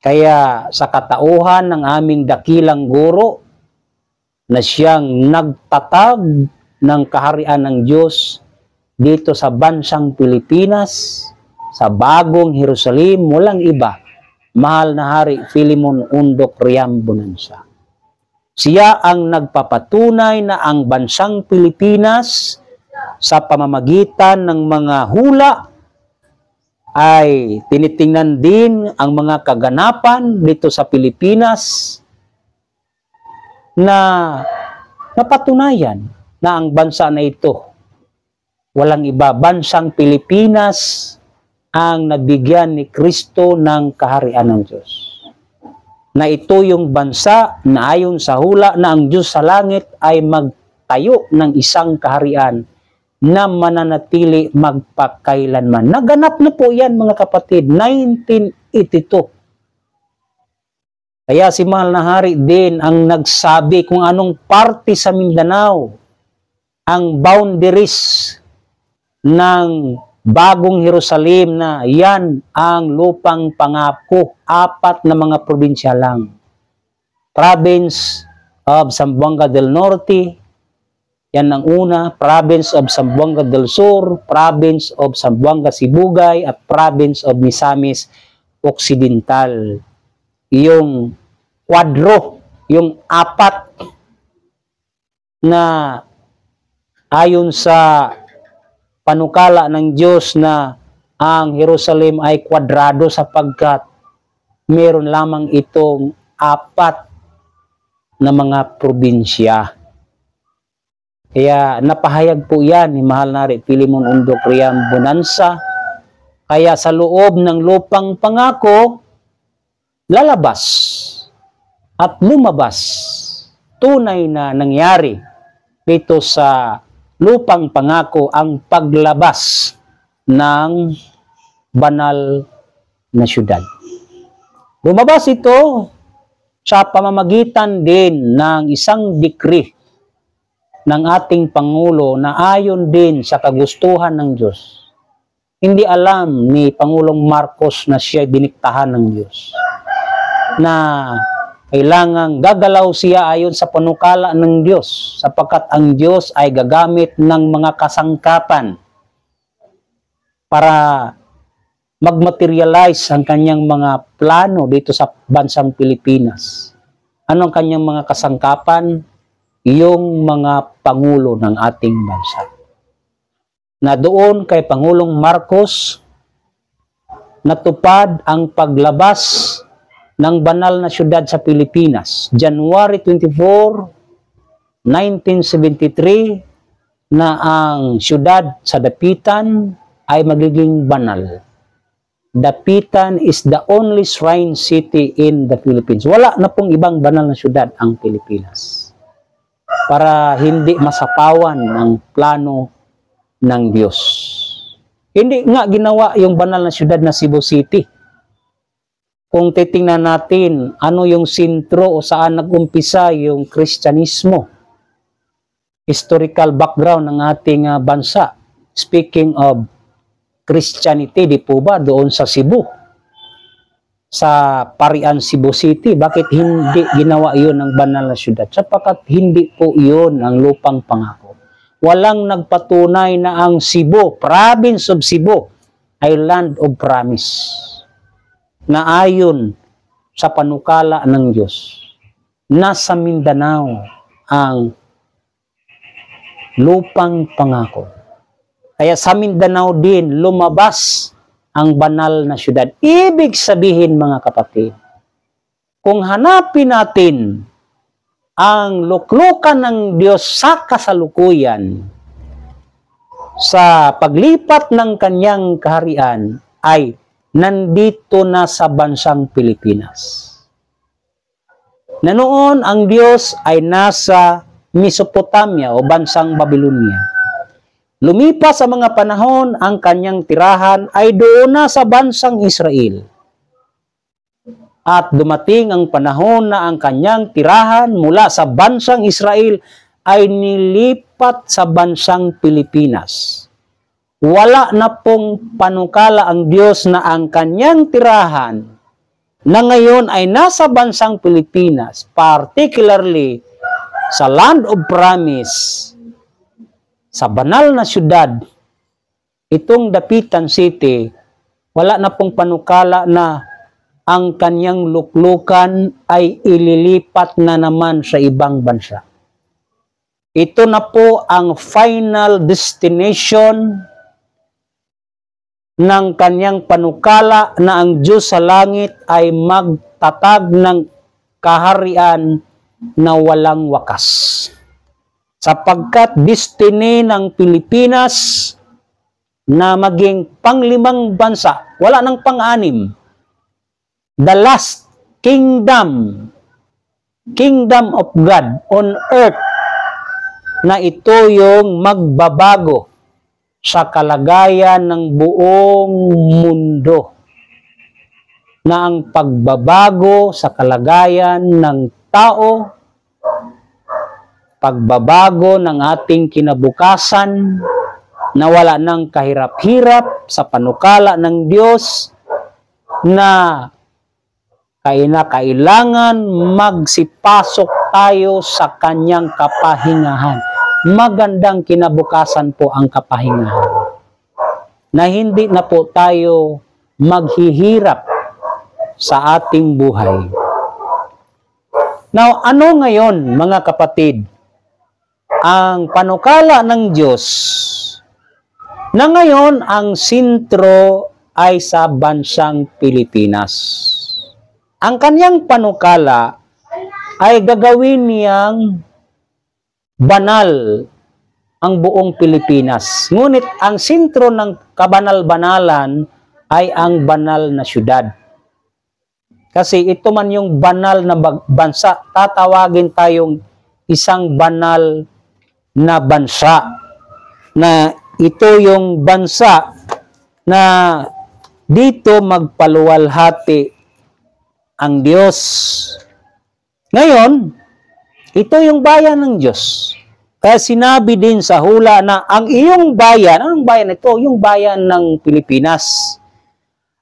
Kaya sa katauhan ng aming dakilang guro na siyang nagtatag ng kaharian ng Diyos dito sa bansang Pilipinas, sa bagong Jerusalem, walang iba, mahal na Hari Philemon Undok Riam Bonanza. Siya ang nagpapatunay na ang bansang Pilipinas sa pamamagitan ng mga hula ay tinitingnan din ang mga kaganapan dito sa Pilipinas na napatunayan na ang bansa na ito, walang iba, bansang Pilipinas ang nabigyan ni Kristo ng kaharian ng Diyos. Na ito yung bansa na ayon sa hula na ang Diyos sa langit ay magtayo ng isang kaharian na mananatili magpakailanman. Naganap na po yan mga kapatid, 1982. Kaya si Mahal na Hari din ang nagsabi kung anong parte sa Mindanao ang boundaries ng bagong Jerusalem na yan ang lupang pangako, 4 na mga probinsya lang. Province of Zamboanga del Norte, yan ang una, Province of Zamboanga del Sur, Province of Zamboanga Sibugay, at Province of Misamis Occidental. Yung kwadro, yung 4 na ayon sa panukala ng Diyos na ang Jerusalem ay kwadrado sapagkat meron lamang itong 4 na mga probinsya. Kaya napahayag po yan ni Mahal na Hari Philemon Undok Riam Bonanza. Kaya sa loob ng lupang pangako, lalabas at lumabas tunay na nangyari dito sa lupang pangako ang paglabas ng banal na syudad. Lumabas ito sa pamamagitan din ng isang decree ng ating Pangulo na ayon din sa kagustuhan ng Diyos. Hindi alam ni Pangulong Marcos na siya diniktahan ng Diyos, na kailangang gagalaw siya ayon sa panukala ng Diyos, sapagkat ang Diyos ay gagamit ng mga kasangkapan para mag-materialize ang kanyang mga plano dito sa bansang Pilipinas. Anong kanyang mga kasangkapan? Yung mga pangulo ng ating bansa. Na doon kay Pangulong Marcos, natupad ang paglabas ng banal na syudad sa Pilipinas. January 24, 1973, na ang syudad sa Dapitan ay magiging banal. Dapitan is the only shrine city in the Philippines. Wala na pong ibang banal na syudad ang Pilipinas. Para hindi masapawan ang plano ng Diyos. Hindi nga ginawa yung banal na syudad na Cebu City. Kung titingnan natin ano yung sentro o saan nag-umpisa yung Kristyanismo, historical background ng ating bansa. Speaking of Christianity, di po ba doon sa Cebu? Sa Parian, Cebu City. Bakit hindi ginawa iyon ng banal na syudad? Sapagkat hindi po iyon ang lupang pangako. Walang nagpatunay na ang Cebu, province of Cebu, ay land of promise. Na ayon sa panukala ng Diyos, nasa Mindanao ang lupang pangako. Kaya sa Mindanao din lumabas ang banal na syudad. Ibig sabihin mga kapatid, kung hanapin natin ang luklukan ng Diyos sa kasalukuyan, sa paglipat ng kanyang kaharian, ay nandito na sa bansang Pilipinas. Na noon ang Diyos ay nasa Mesopotamia o bansang Babylonia. Lumipas sa mga panahon, ang kanyang tirahan ay doon na sa bansang Israel. At dumating ang panahon na ang kanyang tirahan mula sa bansang Israel ay nilipat sa bansang Pilipinas. Wala na pong panukala ang Diyos na ang kanyang tirahan na ngayon ay nasa bansang Pilipinas, particularly sa land of promise, sa banal na syudad, itong Dapitan City, wala na pong panukala na ang kanyang luklukan ay ililipat na naman sa ibang bansa. Ito na po ang final destination ng kanyang panukala na ang Diyos sa langit ay magtatag ng kaharian na walang wakas. Sapagkat destiny ng Pilipinas na maging panglimang bansa, wala nang pang-anim, the last kingdom of God on earth, na ito yung magbabago sa kalagayan ng buong mundo. Na ang pagbabago sa kalagayan ng tao, pagbabago ng ating kinabukasan, na wala ng kahirap-hirap sa panukala ng Diyos, na kailangan magsipasok tayo sa kanyang kapahingahan. Magandang kinabukasan po ang kapahingahan. Na hindi na po tayo maghihirap sa ating buhay. Now, ano ngayon mga kapatid? Ang panukala ng Diyos na ngayon ang sentro ay sa bansang Pilipinas. Ang kanyang panukala ay gagawin niyang banal ang buong Pilipinas. Ngunit ang sentro ng kabanal-banalan ay ang banal na syudad. Kasi ito man yung banal na bansa, tatawagin tayong isang banal na bansa. Na ito yung bansa na dito magpaluwalhati ang Diyos. Ngayon, ito yung bayan ng Diyos. Kaya sinabi din sa hula na ang iyong bayan, anong bayan ito? Yung bayan ng Pilipinas.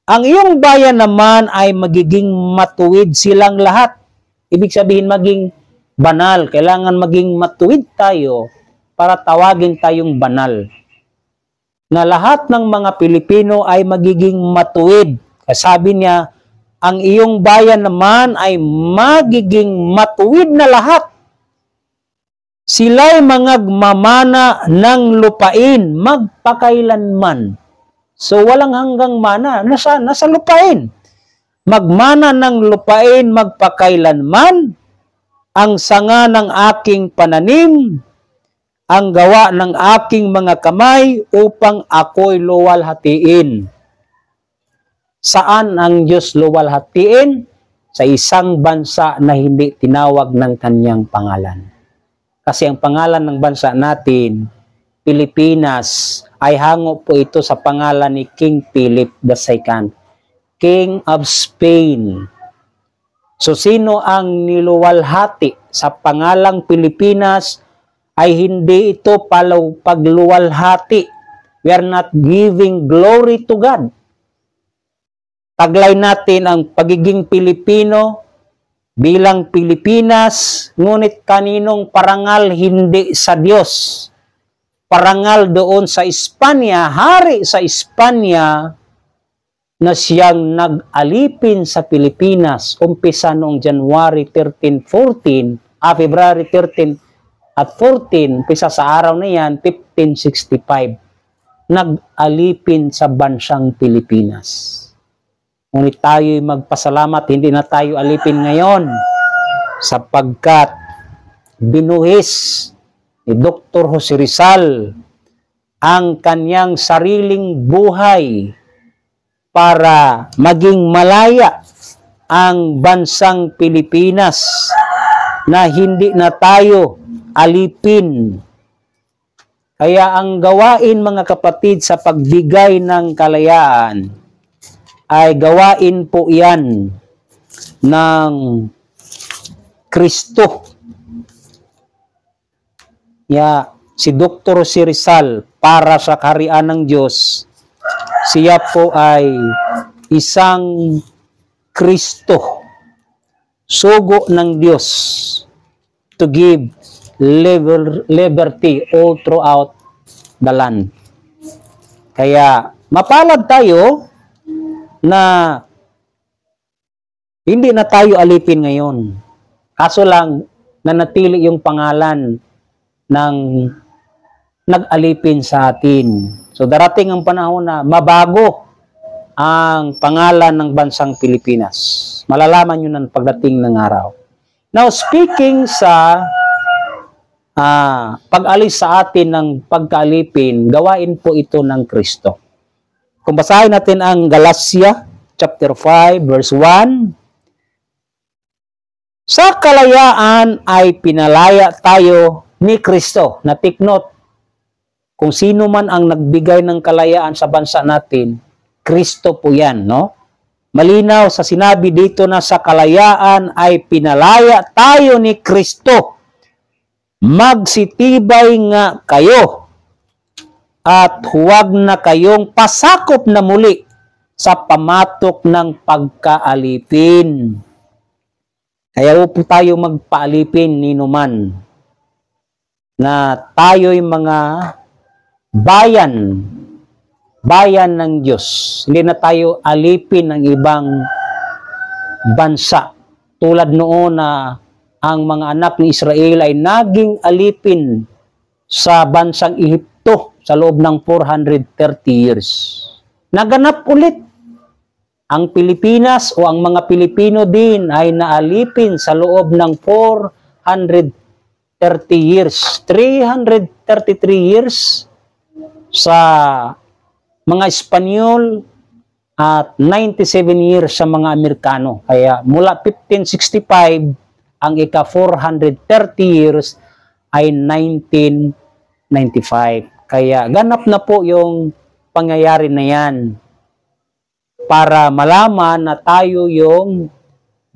Ang iyong bayan naman ay magiging matuwid silang lahat. Ibig sabihin maging banal. Kailangan maging matuwid tayo para tawagin tayong banal. Na lahat ng mga Pilipino ay magiging matuwid. Sabi niya, ang iyong bayan naman ay magiging matuwid na lahat. Sila'y mangagmamana ng lupain magpakailanman. So walang hanggang mana, nasa lupain. Magmana ng lupain magpakailanman, ang sanga ng aking pananim ang gawa ng aking mga kamay upang ako'y luwalhatiin. Saan ang Diyos luwalhatiin? Sa isang bansa na hindi tinawag ng kanyang pangalan. Kasi ang pangalan ng bansa natin, Pilipinas, ay hango po ito sa pangalan ni King Philip II, King of Spain. So sino ang niluwalhati sa pangalang Pilipinas ay hindi ito pagluwalhati. We are not giving glory to God. Taglay natin ang pagiging Pilipino bilang Pilipinas, ngunit kaninong parangal hindi sa Diyos. Parangal doon sa Espanya, hari sa Espanya, na siyang nag-alipin sa Pilipinas, umpisa noong January 13, 14, February 13 at 14, umpisa sa araw na yan, 1565, nag-alipin sa bansang Pilipinas. Ngunit tayo'y magpasalamat, hindi na tayo alipin ngayon, sapagkat binuhis ni Dr. Jose Rizal ang kanyang sariling buhay para maging malaya ang bansang Pilipinas na hindi na tayo alipin. Kaya ang gawain, mga kapatid, sa pagbigay ng kalayaan ay gawain po yan ng Kristo. Si Dr. Jose Rizal, para sa kaharian ng Diyos, siya po ay isang Kristo, sugo ng Diyos to give liberty all throughout the land. Kaya mapalad tayo na hindi na tayo alipin ngayon. Kaso lang, nanatili yung pangalan ng nag-alipin sa atin. So darating ang panahon na mabago ang pangalan ng bansang Pilipinas. Malalaman nyo ng pagdating ng araw. Now, speaking sa pag-alis sa atin ng pagkaalipin, gawain po ito ng Kristo. Kung basahin natin ang Galatia chapter 5 verse 1, sa kalayaan ay pinalaya tayo ni Kristo. Na take note, kung sino man ang nagbigay ng kalayaan sa bansa natin, Kristo po yan, no? Malinaw sa sinabi dito na sa kalayaan ay pinalaya tayo ni Kristo. Magsitibay nga kayo at huwag na kayong pasakop na muli sa pamatok ng pagkaalipin. Kaya po tayo magpaalipin ni numan na tayo'y mga bayan ng Diyos. Hindi na tayo alipin ng ibang bansa. Tulad noon na ang mga anak ni Israel ay naging alipin sa bansang Ehipto sa loob ng 430 years. Naganap ulit ang Pilipinas o ang mga Pilipino din ay naalipin sa loob ng 430 years. 333 years sa mga Espanyol at 97 years sa mga Amerikano. Kaya mula 1565, ang ika-430 years ay 1995. Kaya ganap na po yung pangyayari na yan para malaman na tayo yung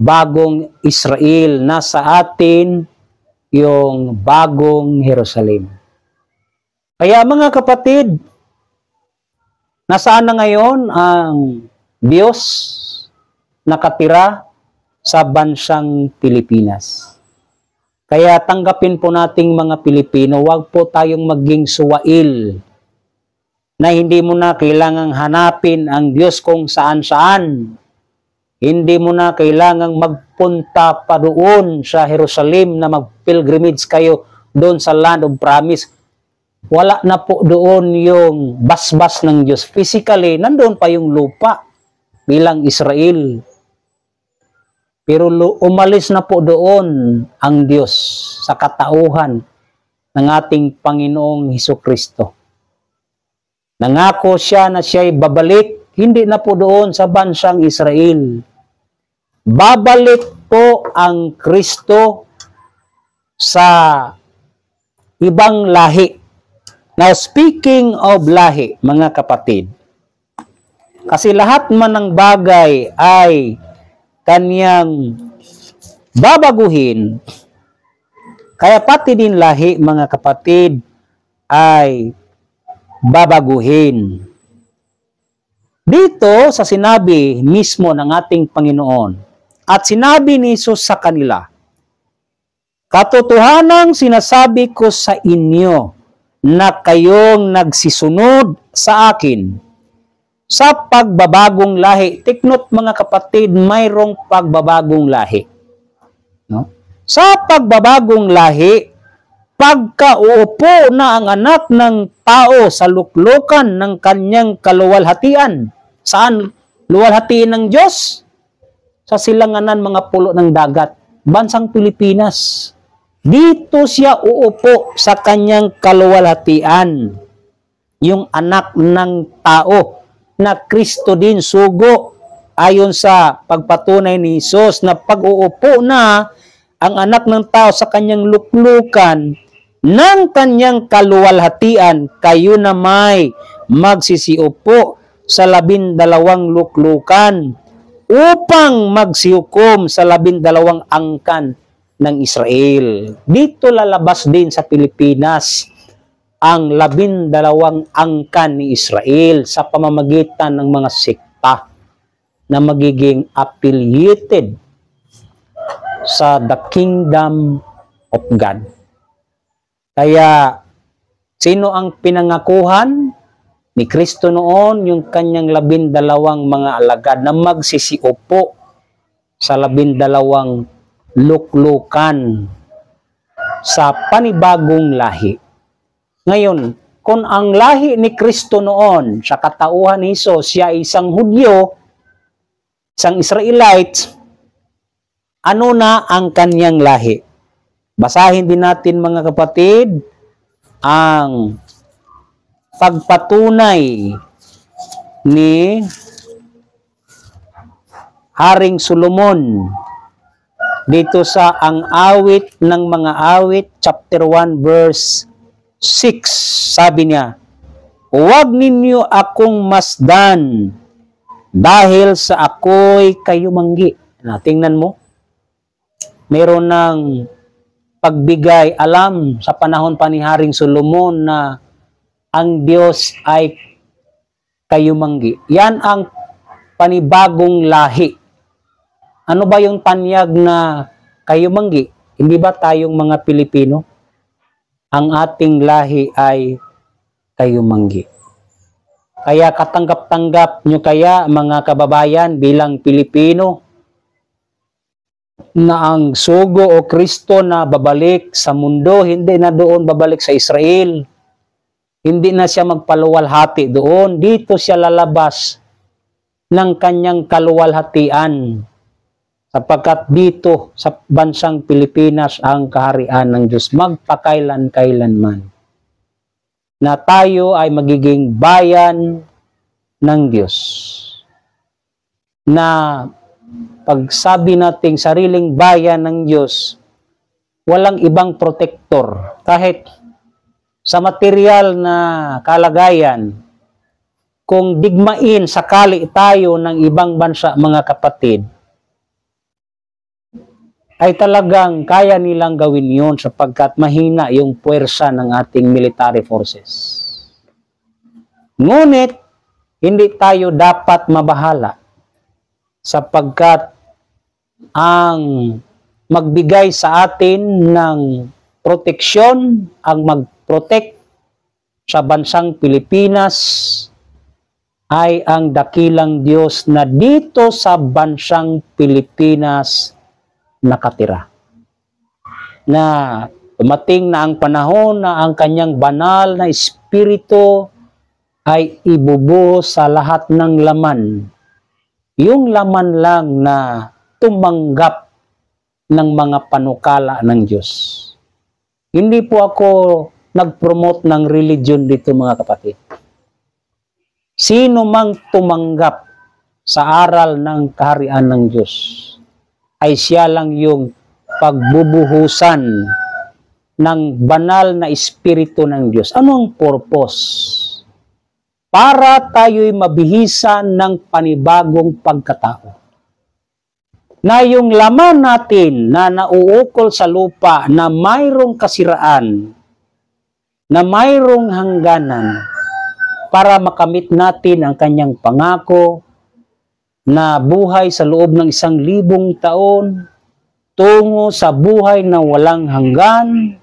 bagong Israel, na sa atin yung bagong Jerusalem. Kaya mga kapatid, nasaan na ngayon ang Diyos nakatira sa bansang Pilipinas? Kaya tanggapin po nating mga Pilipino, huwag po tayong maging suwail na hindi mo na kailangang hanapin ang Diyos kung saan-saan. Hindi mo na kailangang magpunta pa doon sa Jerusalem na mag-pilgrimage kayo doon sa land of promise. Wala na po doon yung basbas ng Diyos. Physically, nandoon pa yung lupa bilang Israel. Pero umalis na po doon ang Diyos sa katauhan ng ating Panginoong Hesukristo. Nangako siya na siya'y babalik, hindi na po doon sa bansang Israel. Babalik po ang Kristo sa ibang lahi. Now, speaking of lahi, mga kapatid, kasi lahat man ng bagay ay kanyang babaguhin, kaya pati din lahi, mga kapatid, ay babaguhin. Dito sa sinabi mismo ng ating Panginoon, at sinabi ni Jesus sa kanila, katotohanang sinasabi ko sa inyo na kayong nagsisunod sa akin sa pagbabagong lahi. Take note, mga kapatid, mayroong pagbabagong lahi. No? Sa pagbabagong lahi, pagkauupo na ang anak ng tao sa luklukan ng kanyang kaluwalhatian. Saan luwalhatiin ng Diyos? Sa silanganan mga pulo ng dagat, bansang Pilipinas. Dito siya uupo sa kanyang kaluwalhatian. Yung anak ng tao na Kristo din sugo ayon sa pagpatunay ni Jesus na pag-uupo na ang anak ng tao sa kanyang luklukan ng kanyang kaluwalhatian, kayo na may magsisiupo sa 12 luklukan upang magsihukom sa 12 angkan ng Israel. Dito lalabas din sa Pilipinas ang 12 angkan ni Israel sa pamamagitan ng mga sekta na magiging affiliated sa the kingdom of God. Kaya, sino ang pinangakuhan ni Kristo noon? Yung kanyang 12 mga alagad na magsisiupo sa 12 luklukan sa panibagong lahi. Ngayon, kung ang lahi ni Kristo noon sa katauhan ni Jesus, siya isang Hudyo, isang Israelite, ano na ang kanyang lahi? Basahin din natin, mga kapatid, ang pagpatunay ni Haring Solomon dito sa ang awit ng mga awit, chapter 1, verse 6. Sabi niya, huwag ninyo akong masdan dahil sa ako'y kayumanggi. Tingnan mo, meron ng pagbigay alam sa panahon pa ni Haring Solomon na ang Diyos ay kayumanggi. Yan ang panibagong lahi. Ano ba yung tanyag na kayumanggi? Hindi ba tayong mga Pilipino? Ang ating lahi ay kayumanggi. Kaya katanggap-tanggap nyo kaya, mga kababayan, bilang Pilipino, na ang sugo o Kristo na babalik sa mundo, hindi na doon babalik sa Israel. Hindi na siya magpaluwalhati doon. Dito siya lalabas ng kanyang kaluwalhatian. Sapagkat dito sa bansang Pilipinas ang kaharian ng Diyos magpakailan-kailanman. Na tayo ay magiging bayan ng Diyos. Na pagsabi nating sariling bayan ng Diyos, walang ibang protektor. Kahit sa material na kalagayan, kung digmain sakali tayo ng ibang bansa, mga kapatid, ay talagang kaya nilang gawin yun sapagkat mahina yung puwersa ng ating military forces. Ngunit, hindi tayo dapat mabahala sapagkat ang magbigay sa atin ng proteksyon, ang mag-protect sa bansang Pilipinas ay ang dakilang Diyos na dito sa bansang Pilipinas nakatira. Na dumating na ang panahon na ang kanyang banal na espiritu ay ibubuhos sa lahat ng laman. Yung laman lang na tumanggap ng mga panukala ng Diyos. Hindi po ako nag-promote ng religion dito mga kapatid. Sino mang tumanggap sa aral ng kaharian ng Diyos ay siya lang yung pagbubuhusan ng banal na espiritu ng Diyos. Anong purpose? Para tayo'y mabihisan ng panibagong pagkatao. Na yung laman natin na nauukol sa lupa na mayroong kasiraan, na mayroong hangganan, para makamit natin ang kanyang pangako na buhay sa loob ng 1,000 taon, tungo sa buhay na walang hanggan,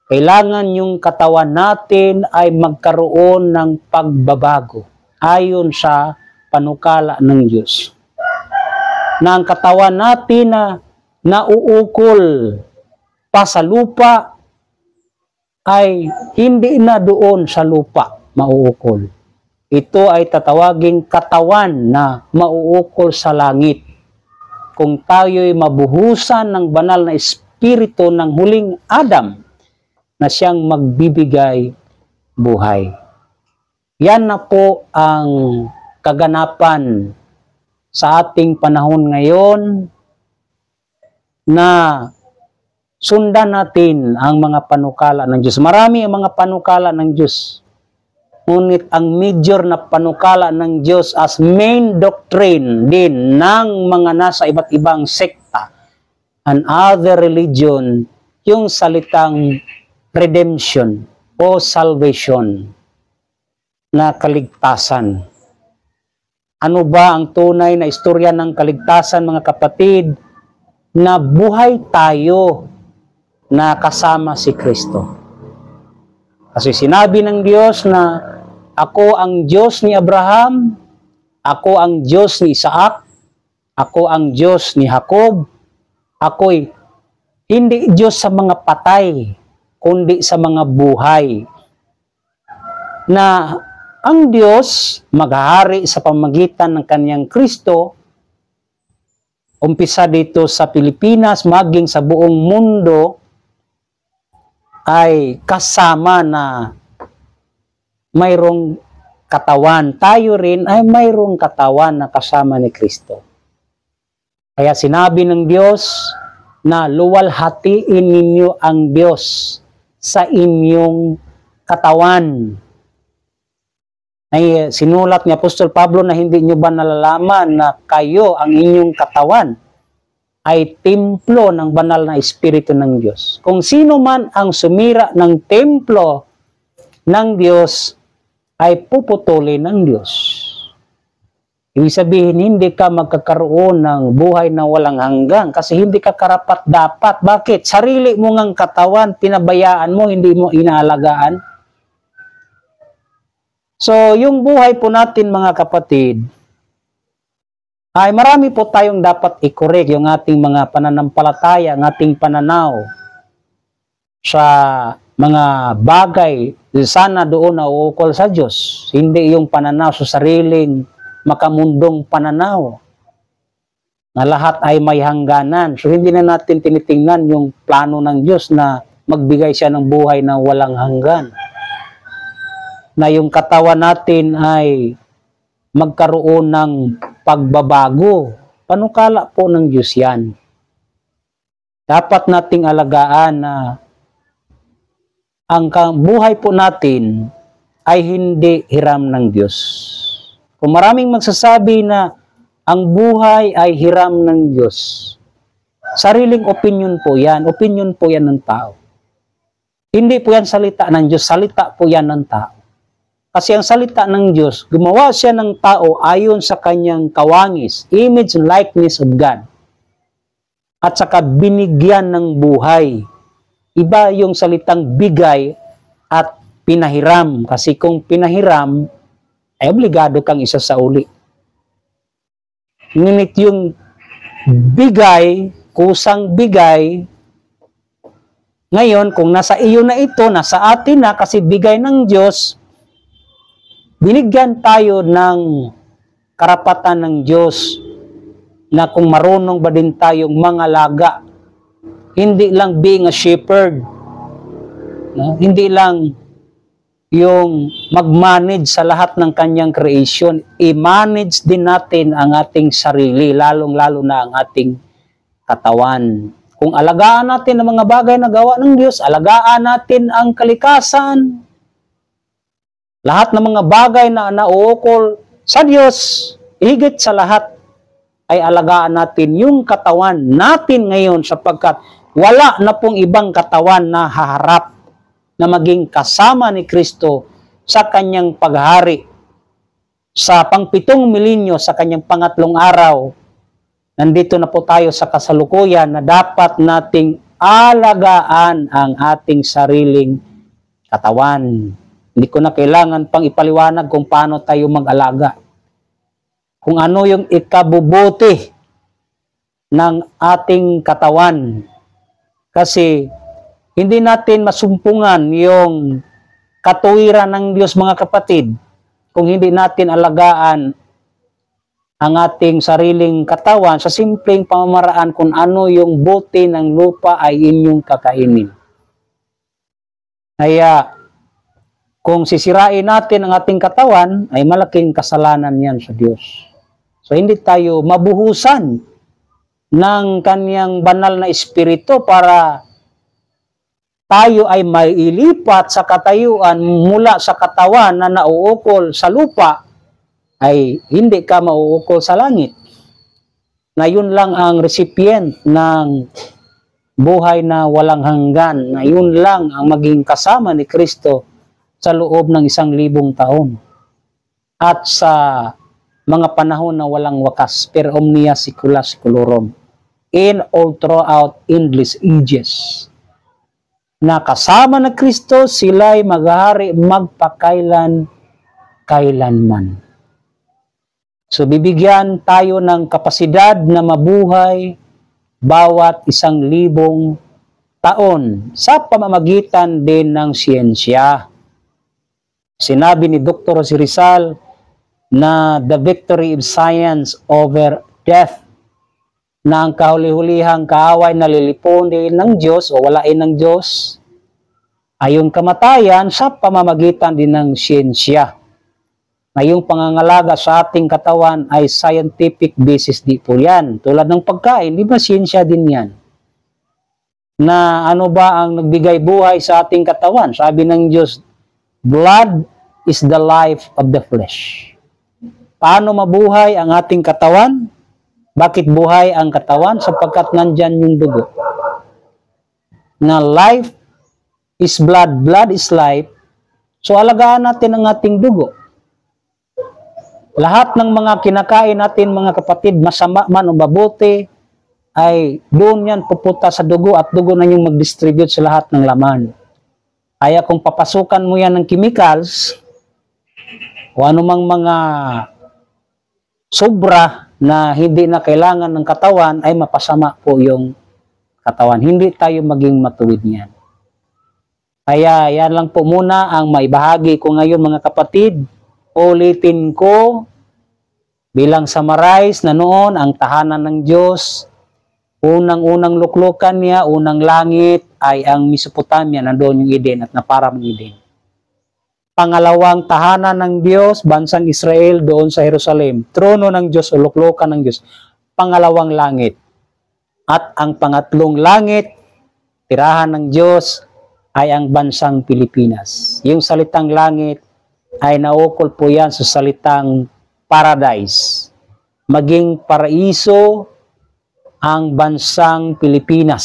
kailangan yung katawan natin ay magkaroon ng pagbabago ayon sa panukala ng Diyos. Na ang katawan natin na nauukol pa sa lupa ay hindi na doon sa lupa mauukol. Ito ay tatawaging katawan na mauukol sa langit. Kung tayo'y mabuhusan ng banal na espiritu ng huling Adam na siyang magbibigay buhay. Yan na po ang kaganapan sa ating panahon ngayon na sundan natin ang mga panukala ng Diyos. Marami ang mga panukala ng Diyos. Ngunit ang major na panukala ng Diyos as main doctrine din ng mga nasa iba't ibang sekta and other religion, yung salitang redemption o salvation na kaligtasan. Ano ba ang tunay na istorya ng kaligtasan, mga kapatid? Na buhay tayo na kasama si Kristo. Kasi sinabi ng Diyos na ako ang Diyos ni Abraham, ako ang Diyos ni Isaac, ako ang Diyos ni Jacob, ako'y hindi Diyos sa mga patay, kundi sa mga buhay. Na ang Diyos maghahari sa pamagitan ng kanyang Kristo, umpisa dito sa Pilipinas, maging sa buong mundo, ay kasama na mayroong katawan. Tayo rin ay mayroong katawan na kasama ni Kristo. Kaya sinabi ng Diyos na luwalhatiin ninyo ang Diyos sa inyong katawan. Ay sinulat ni Apostol Pablo na hindi nyo ba nalalaman na kayo, ang inyong katawan, ay templo ng banal na Espiritu ng Diyos. Kung sino man ang sumira ng templo ng Diyos, ay puputulin ng Diyos. Ibig sabihin, hindi ka magkakaroon ng buhay na walang hanggan kasi hindi ka karapat dapat. Bakit? Sarili mo ngang katawan, pinabayaan mo, hindi mo inaalagaan. So, yung buhay po natin, mga kapatid, ay marami po tayong dapat i-correct yung ating mga pananampalataya, ang ating pananaw sa mga bagay sana doon na uukol sa Diyos. Hindi yung pananaw sa sariling makamundong pananaw na lahat ay may hangganan. So hindi na natin tinitingnan yung plano ng Diyos na magbigay siya ng buhay na walang hanggan. Na yung katawan natin ay magkaroon ng pagbabago. Panukala po ng Diyos yan. Dapat nating alagaan na ang buhay po natin ay hindi hiram ng Diyos. Kung maraming magsasabi na ang buhay ay hiram ng Diyos, sariling opinion po yan ng tao. Hindi po yan salita ng Diyos, salita po yan ng tao. Kasi ang salita ng Diyos, gumawa siya ng tao ayon sa kanyang kawangis, image and likeness of God. At saka binigyan ng buhay. Iba yung salitang bigay at pinahiram. Kasi kung pinahiram, ay obligado kang isa sa uli. Ngunit yung bigay, kusang bigay, ngayon kung nasa iyo na ito, nasa atin na kasi bigay ng Diyos, binigyan tayo ng karapatan ng Diyos na kung marunong ba din tayong mangalaga. Hindi lang being a shepherd, No? Hindi lang yung mag-manage sa lahat ng kanyang creation, i-manage din natin ang ating sarili, lalong-lalo na ang ating katawan. Kung alagaan natin ang mga bagay na gawa ng Diyos, alagaan natin ang kalikasan, lahat ng mga bagay na nauukol sa Diyos, higit sa lahat ay alagaan natin yung katawan natin ngayon sapagkat wala na pong ibang katawan na haharap na maging kasama ni Kristo sa kanyang paghari sa pang-7 milenyo, sa kanyang pangatlong araw. Nandito na po tayo sa kasalukuyan na dapat nating alagaan ang ating sariling katawan. Hindi ko na kailangan pang ipaliwanag kung paano tayo mag-alaga. Kung ano yung ikabubuti ng ating katawan. Kasi hindi natin masumpungan yung katuwiran ng Diyos, mga kapatid, kung hindi natin alagaan ang ating sariling katawan sa simpleng pamamaraan kung ano yung buti ng lupa ay inyong kakainin. Kaya, kung sisirain natin ang ating katawan, ay malaking kasalanan yan sa Diyos. So, hindi tayo mabuhusan ng kanyang banal na espiritu para tayo ay mailipat sa katayuan mula sa katawan na nauukol sa lupa, ay hindi ka mauukol sa langit. Na yun lang ang recipient ng buhay na walang hanggan, na yun lang ang maging kasama ni Kristo sa loob ng 1,000 taon. At sa mga panahon na walang wakas, per omnia saecula saeculorum, in all throughout endless ages, na kasama na Kristo, sila'y maghahari magpakailan-kailanman. So, bibigyan tayo ng kapasidad na mabuhay bawat 1,000 taon sa pamamagitan din ng siyensya. Sinabi ni Dr. Jose Rizal na the victory of science over death, na ang kahuli-hulihang kaaway na lilipunin ng Diyos o walain ng Diyos ay yung kamatayan sa pamamagitan din ng siyensya. Na yung pangangalaga sa ating katawan ay scientific basis di po yan. Tulad ng pagkain, di ba siyensya din yan? Na ano ba ang nagbigay buhay sa ating katawan? Sabi ng Diyos, blood is the life of the flesh. Paano mabuhay ang ating katawan? Bakit buhay ang katawan? Sapagkat nandyan yung dugo. Na life is blood, blood is life. So alagaan natin ang ating dugo. Lahat ng mga kinakain natin, mga kapatid, masama man o mabuti, ay doon yan pupunta sa dugo at dugo na yung mag-distribute sa lahat ng laman. Kaya kung papasukan mo yan ng chemicals, o anumang mga sobra na hindi na kailangan ng katawan, ay mapasama po yung katawan. Hindi tayo maging matuwid niyan. Kaya yan lang po muna ang maibahagi ko ngayon, mga kapatid. Ulitin ko, bilang summarize na noon, ang tahanan ng Diyos, unang-unang luklukan niya, unang langit ay ang Mesopotamia, nandoon yung Eden at naparang Eden. Pangalawang tahanan ng Diyos, bansang Israel, doon sa Jerusalem. Trono ng Diyos o luklukan ng Diyos. Pangalawang langit. At ang pangatlong langit, tirahan ng Diyos, ay ang bansang Pilipinas. Yung salitang langit ay naukol po yan sa salitang paradise. Maging paraiso ang bansang Pilipinas.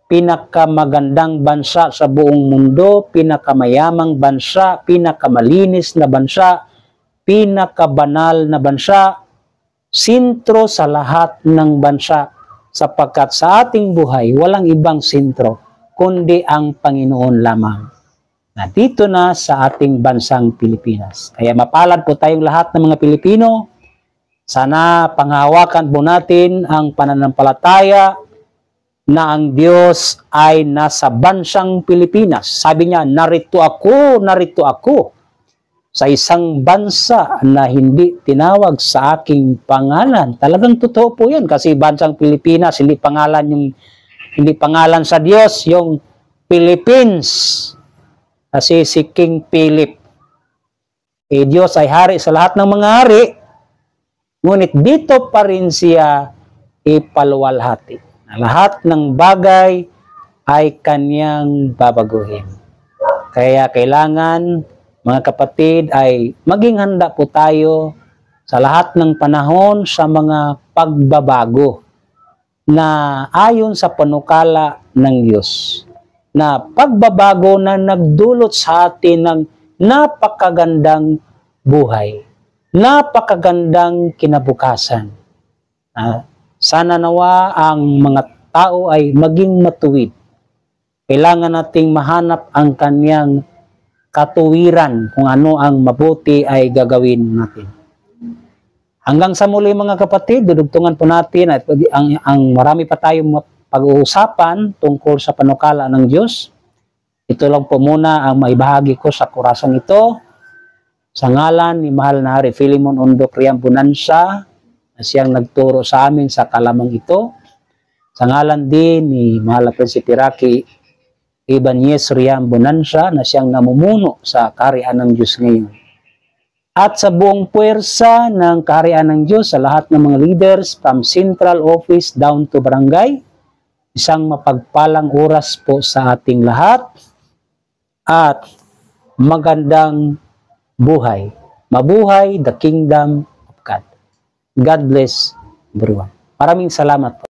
Pinakamagandang bansa sa buong mundo, pinakamayamang bansa, pinakamalinis na bansa, pinakabanal na bansa, sentro sa lahat ng bansa, sapagkat sa ating buhay walang ibang sentro kundi ang Panginoon lamang. Na dito na sa ating bansang Pilipinas. Kaya mapalad po tayong lahat ng mga Pilipino. Sana panghawakan po natin ang pananampalataya na ang Diyos ay nasa bansang Pilipinas. Sabi niya, narito ako sa isang bansa na hindi tinawag sa aking pangalan. Talagang totoo po yan kasi bansang Pilipinas, hindi pangalan sa Diyos, yung Philippines. Kasi si King Philip. Diyos ay hari sa lahat ng mga hari, ngunit dito pa rin siya ipaluwalhati. Lahat ng bagay ay kanyang babaguhin. Kaya kailangan, mga kapatid, ay maging handa po tayo sa lahat ng panahon sa mga pagbabago na ayon sa panukala ng Diyos. Na pagbabago na nagdulot sa atin ng napakagandang buhay, napakagandang kinabukasan. Sana nawa ang mga tao ay maging matuwid. Kailangan nating mahanap ang kanyang katuwiran kung ano ang mabuti ay gagawin natin. Hanggang sa muli mga kapatid, dudugtungan po natin at ang marami pa tayong pag-uusapan tungkol sa panukala ng Diyos. Ito lang po muna ang maibahagi ko sa kurasong ito. Sa ngalan ni Mahal na Hari Philemon Ondok Riam Bonanza, na siyang nagturo sa amin sa kalamang ito. Sa ngalan din ni Mahal na Prinsipe Rocky Ibanez Riam Bonanza, na siyang namumuno sa kaharian ng Diyos ngayon. At sa buong puwersa ng kaharian ng Diyos, sa lahat ng mga leaders from Central Office down to Barangay, isang mapagpalang oras po sa ating lahat at magandang buhay. Mabuhay the Kingdom of God. God bless everyone. Maraming salamat po.